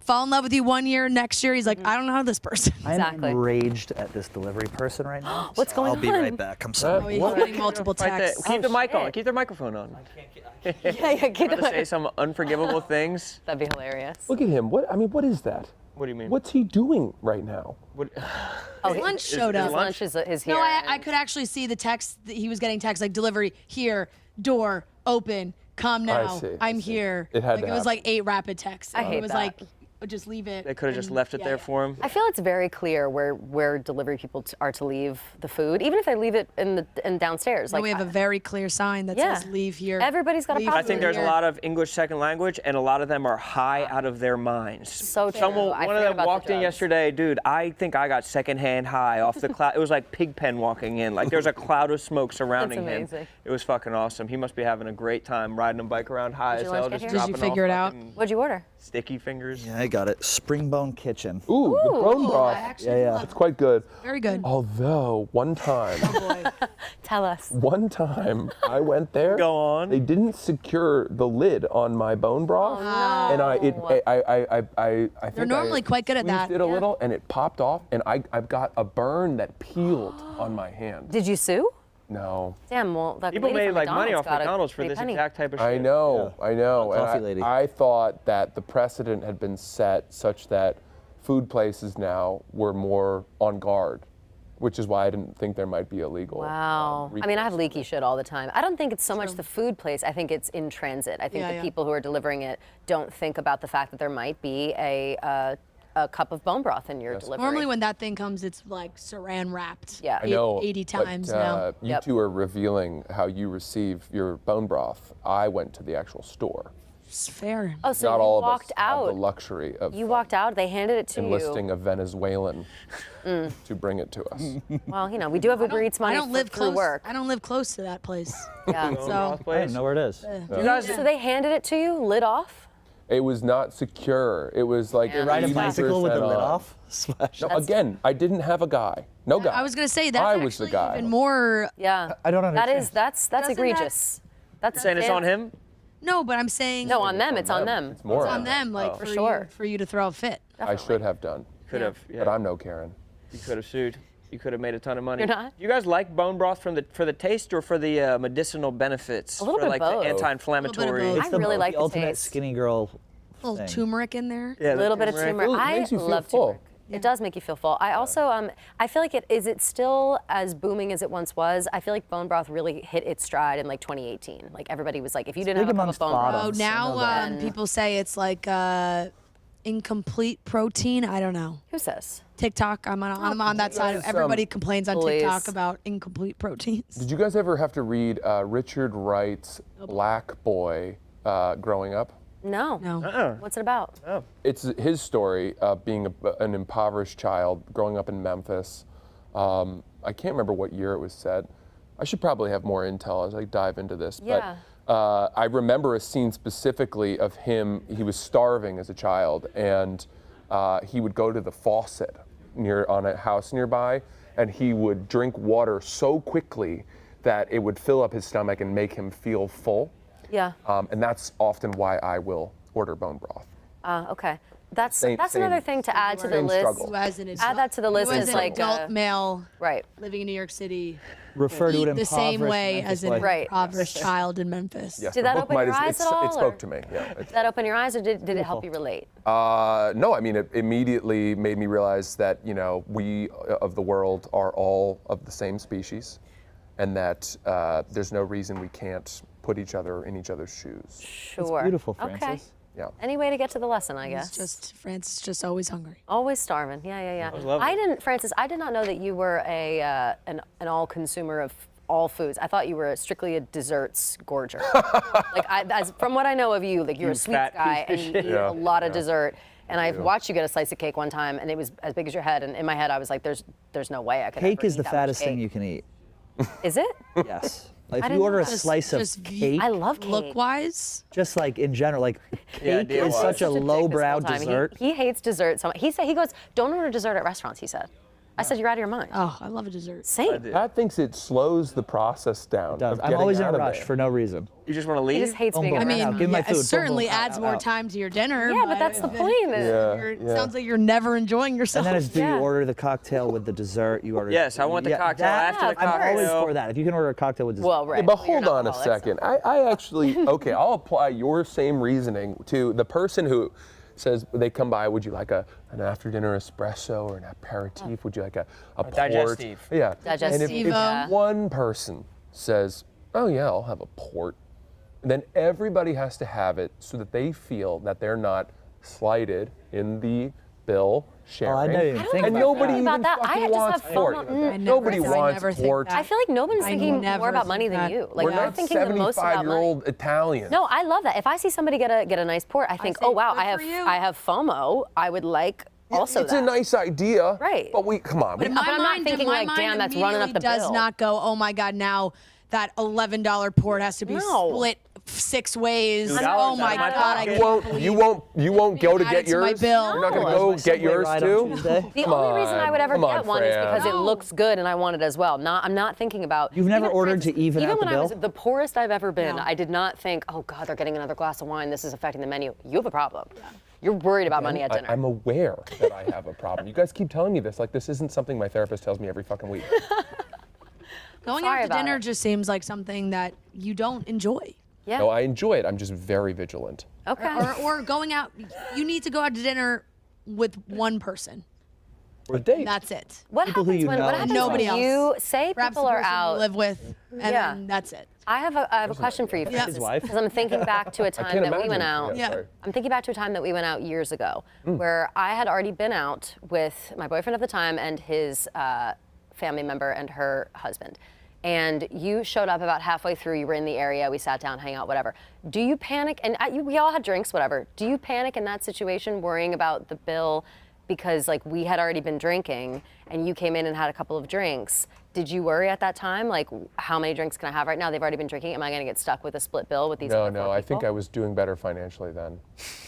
fall in love with you one year, next year he's like, I don't know this person. Exactly. I'm enraged at this delivery person right now. What's going on? I'll be right back. I'm sorry. He's getting multiple texts. Keep the mic on. Keep the microphone on. Yeah, keep To say some unforgivable things. That'd be hilarious. Look at him. What is that? What do you mean? What's he doing right now? His lunch showed up. His lunch is here. No, I could actually see the text. He was getting text like delivery here, door open, come now. I'm here. It had like to it was happen. like 8 rapid texts. I hate It was that. like, just leave it. They could have just and- left it yeah, there yeah. for him. I feel it's very clear where delivery people are to leave the food, even if they leave it in downstairs. No, we have a very clear sign that Yeah. says leave here. Everybody's got a leave pop I think there's a here. lot of English second language, and a lot of them are high out of their minds. So true. Someone, I one of forget them about the walked in drugs. yesterday, dude. I think I got secondhand high off the cloud. It was like Pigpen walking in. Like there's a cloud of smoke surrounding him. amazing. It was fucking awesome. He must be having a great time riding a bike around high Did as your hell, lunch just get here? Did you dropping figure off it out? fucking What'd you order? Sticky fingers. Yeah, I got it. Springbone kitchen. Ooh, the bone broth. Yeah. It's quite good. Very good. Although one time, Tell us. I went there. Go on. They didn't secure the lid on my bone broth, and I think They're normally quite good at that. squeezed it a little, and it popped off, and I've got a burn that peeled on my hand. Did you sue? No. Damn, well, that People lady made from like money off got a McDonald's for pretty this penny. exact type of shit. I know. And Coffee lady. I thought that the precedent had been set such that food places now were more on guard, which is why I didn't think there might be illegal. Wow. I mean, I have recourse. leaky shit all the time. I don't think it's so much the food place. I think it's in transit. I think Yeah, the yeah. people who are delivering it don't think about the fact that there might be a cup of bone broth in your delivery. Normally when that thing comes, it's like saran wrapped. Yeah. I know. 80 but, times now. You Yep. two are revealing how you receive your bone broth. I went to the actual store. It's fair. Oh, so Not you all of us walked have out. the luxury of You walked out. They handed it to enlisting a Venezuelan to bring it to us. you. Well, you know, we do have Uber Eats money I don't live through close. work. I don't live close to that place. Yeah. So I don't know where it is. You guys, So they handed it to you, lid off? It was not secure. It was like Yeah. Ride a 80% bicycle with the lid off. off? Smash. No, again, I didn't have a guy. No guy. I was gonna say that's I actually was the guy. even more. Yeah. I don't That's understand. that's egregious. That's saying it's on him? No, but I'm saying No, on them. It's on them. It's more it's on them, like For for sure. for you to throw a fit. I should have done, Could have. Yeah. but I'm no Karen. You could have sued. You could have made a ton of money. You're not? You guys like bone broth for the taste or for the medicinal benefits? A little for bit like both. the anti-inflammatory. both. I really like the the ultimate taste. skinny girl A little thing. turmeric in there. Yeah, A little bit of turmeric. Ooh, it I makes you feel love full. turmeric. It does make you feel full. I also, I feel like is it still as booming as it once was? I feel like bone broth really hit its stride in like 2018. Like everybody was like, if you didn't big have a cup of amongst bone broth, bottoms. Oh, I know that. now people say it's like incomplete protein. I don't know. who says? TikTok. I'm on that side. guys, Everybody complains on please. TikTok about incomplete proteins. Did you guys ever have to read Richard Wright's Black Boy growing up? No. No. What's it about? It's his story being an impoverished child growing up in Memphis. I can't remember what year it was set. I should probably have more intel as I dive into this. Yeah. But I remember a scene specifically of him. He was starving as a child, and he would go to the faucet on a house nearby, and he would drink water so quickly that it would fill up his stomach and make him feel full. Yeah. And that's often why I will order bone broth. Okay. That's Same- another same- thing to add to the same list. struggle. Who has an Add that to the list who as as an like adult male right. living in New York City Refer to eat it the same way as an like, Right. impoverished child in Memphis. Yes, Did the that book open your eyes at all, It spoke or- to me. Yeah. Did that open your eyes, or did it help you relate? No, I mean, it immediately made me realize that, you know, we of the world are all of the same species, and that there's no reason we can't put each other in each other's shoes. Sure. beautiful, Okay. Francis. Yeah. Any way to get to the lesson, I It's guess. just France is just always hungry. Always starving. Yeah. lovely. Francis, I did not know that you were an all consumer of all foods. I thought you were strictly a desserts gorger. From what I know of you, like you're You a sweet fat guy piece and of you shit. eat Yeah, a lot of yeah. dessert. And I've watched you get a slice of cake one time, and it was as big as your head. And in my head, I was like, "There's no way I could." Cake ever is eat the that much fattest thing cake. you can eat. Is it? Yes. If didn't you order know a that. slice of Just cake, I love cake. Look-wise, just like in general, like Yeah, cake is such a Such a dick this lowbrow whole time. dessert. He hates dessert. So he goes, don't order dessert at restaurants, he said. I said, you're out of your mind. oh, I love a dessert. Same. Pat thinks it slows the process down. It does. of I'm getting always in out a of rush there. for no reason. You just want to He leave? just hates Boom, being boom, around. right now. Give me my it food. Boom, certainly boom, adds out, more out. time to your dinner. Yeah, but that's the point. Sounds like you're never enjoying yourself. And then do Yeah. you order the cocktail with the dessert? You order. Yes, I want the cocktail after the I'm always cocktail. for that. If you can order a cocktail with dessert. Well, right. Yeah, but Well, you're hold not on a alcoholic, second. I actually, okay, I'll apply your same reasoning to the person who says they come by, would you like an after dinner espresso or an aperitif? Would you like a port? digestive. Yeah. Digestive. And if Yeah. one person says, oh yeah, I'll have a port, then everybody has to have it so that they feel that they're not slighted in the bill sharing. I didn't even think and about nobody that. even About that. I fucking just wants have port. FOMO. Nobody I wants never think port. that. I feel like nobody's I thinking never more about think money than that. you. Like We're you're not thinking the most about money. 75-year-old Italians. No, I love that. If I see somebody get a nice port, I think, say, oh wow, good I for you. have FOMO. I would like also it's that. a nice idea. Right. But come on. But in But my I'm not mind, thinking my like, mind damn, that's running up the immediately does bill. not go, oh my God, now that $11 port has to be No. split 6 ways. $2 Oh my out of my God, I pocket. can't you won't go to add get it to my yours. bill. You're not gonna No. go Where's my get yours subway ride on too. Tuesday? The Come only reason I would ever on, get one is Fran. because it No. looks good and I want it as well. I'm not thinking about. You've never even, ordered for instance, to even out the when I was bill? the poorest I've ever been, No. I did not think, oh God, they're getting another glass of wine. This is affecting the menu. You have a problem. You're worried about money at dinner. I'm aware that I have a problem. You guys keep telling me this. Like this isn't something my therapist tells me every fucking week. Going Sorry out to about dinner it. just seems like something that you don't enjoy. Yeah. No, I enjoy it. I'm just very vigilant. Okay. Or going out, you need to go out to dinner with one person. Or a date. That's it. What People who happens you when know what and happens Nobody when else. you say Perhaps people the are person you out? live with, and Yeah. then that's it. I have a question for you. His wife. Because I'm thinking back to a I time can't that we imagine. went out. Yeah. Sorry. I'm thinking back to a time that we went out years ago where I had already been out with my boyfriend at the time and his family member and her husband. And you showed up about halfway through, you were in the area, we sat down, hang out, whatever. Do you panic, and we all had drinks, whatever. Do you panic in that situation worrying about the bill because like we had already been drinking and you came in and had a couple of drinks? Did you worry at that time, like how many drinks can I have right now? They've already been drinking, am I gonna get stuck with a split bill with these No, other no. four I think people? I was doing better financially then.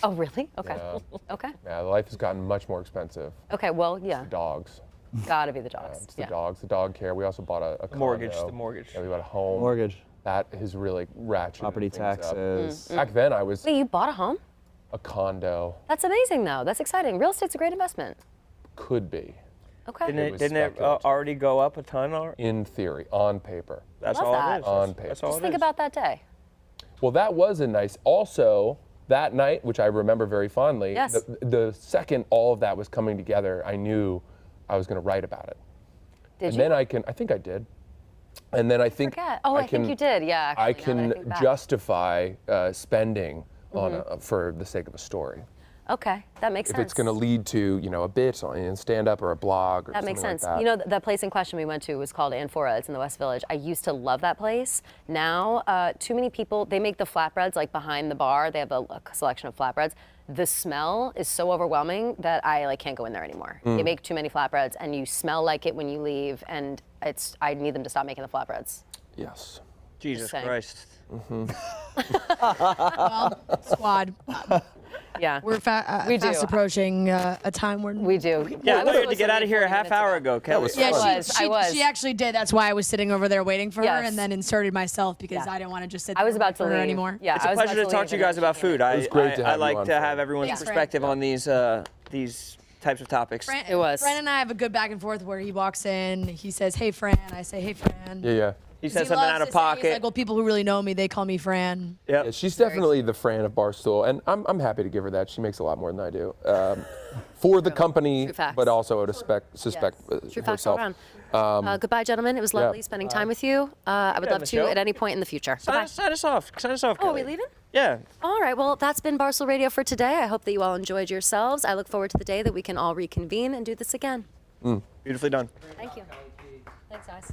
Oh, really? Okay. Yeah. Okay. Yeah, life has gotten much more expensive. Okay, well, yeah, Dogs. gotta be the dogs. It's the dogs, the dog care. We also bought a condo. Mortgage, the mortgage. Yeah, we bought a home. Mortgage. That has really ratcheted Property things up. taxes. Back then, I was Wait, you bought a home? a condo. That's amazing, though. That's exciting. Real estate's a great investment. Could be, Okay. Didn't was it speculative. already go up a ton? in theory, on paper. That's Love all that. it is. On That's paper. all Just it think is. about that day. Well, that was a nice. Also, that night, which I remember very fondly, Yes. the second all of that was coming together, I knew I was going to write about it. Did and you? then I think I did. And then I think forget. Oh, I think you did. Yeah, I actually, now that I can think back. justify spending on for the sake of a story. Okay, that makes If sense. it's going to lead to a bit in stand up or a blog or That something makes sense. like that. You know, that place in question we went to was called Anfora. It's in the West Village. I used to love that place. Now, too many people, they make the flatbreads like behind the bar. They have a selection of flatbreads. The smell is so overwhelming that I can't go in there anymore. They make too many flatbreads and you smell like it when you leave, and I need them to stop making the flatbreads. Yes. Jesus saying. Christ. Well, squad, Yeah. we're We do. fast approaching a time where We do. Yeah, I Well, told her to it get was out of here a 40 half minutes hour ago, Kelly. was Yeah, fun. she, I was. she actually did. That's why I was sitting over there waiting for her, Yes. and then inserted myself because Yeah. I didn't want to just sit I there was about to for her leave anymore. Yeah, It's I a was pleasure about to talk leave to you and guys then about she came food. in. I, was great to I have you like on, to Fran. have everyone's Thanks, Fran. perspective on these types of topics. Fran, It was. Fran and I have a good back and forth where he walks in, he says, "Hey, Fran," I say, "Hey, Fran." Yeah. He 'Cause says something loves out to of say- pocket. He's like, well, people who really know me, they call me Fran. Yep. Yeah, she's definitely the Fran of Barstool, and I'm happy to give her that. She makes a lot more than I do for the company, True facts. but also I would suspect True facts all herself. around. Goodbye, gentlemen. It was lovely spending time with you. I would yeah, love Michelle. to at any point in the future. Sign Goodbye. us off. Sign us off. Oh, are Kelly. we leaving? Yeah. All right, well, that's been Barstool Radio for today. I hope that you all enjoyed yourselves. I look forward to the day that we can all reconvene and do this again. Beautifully done. Thank you. Thanks, guys.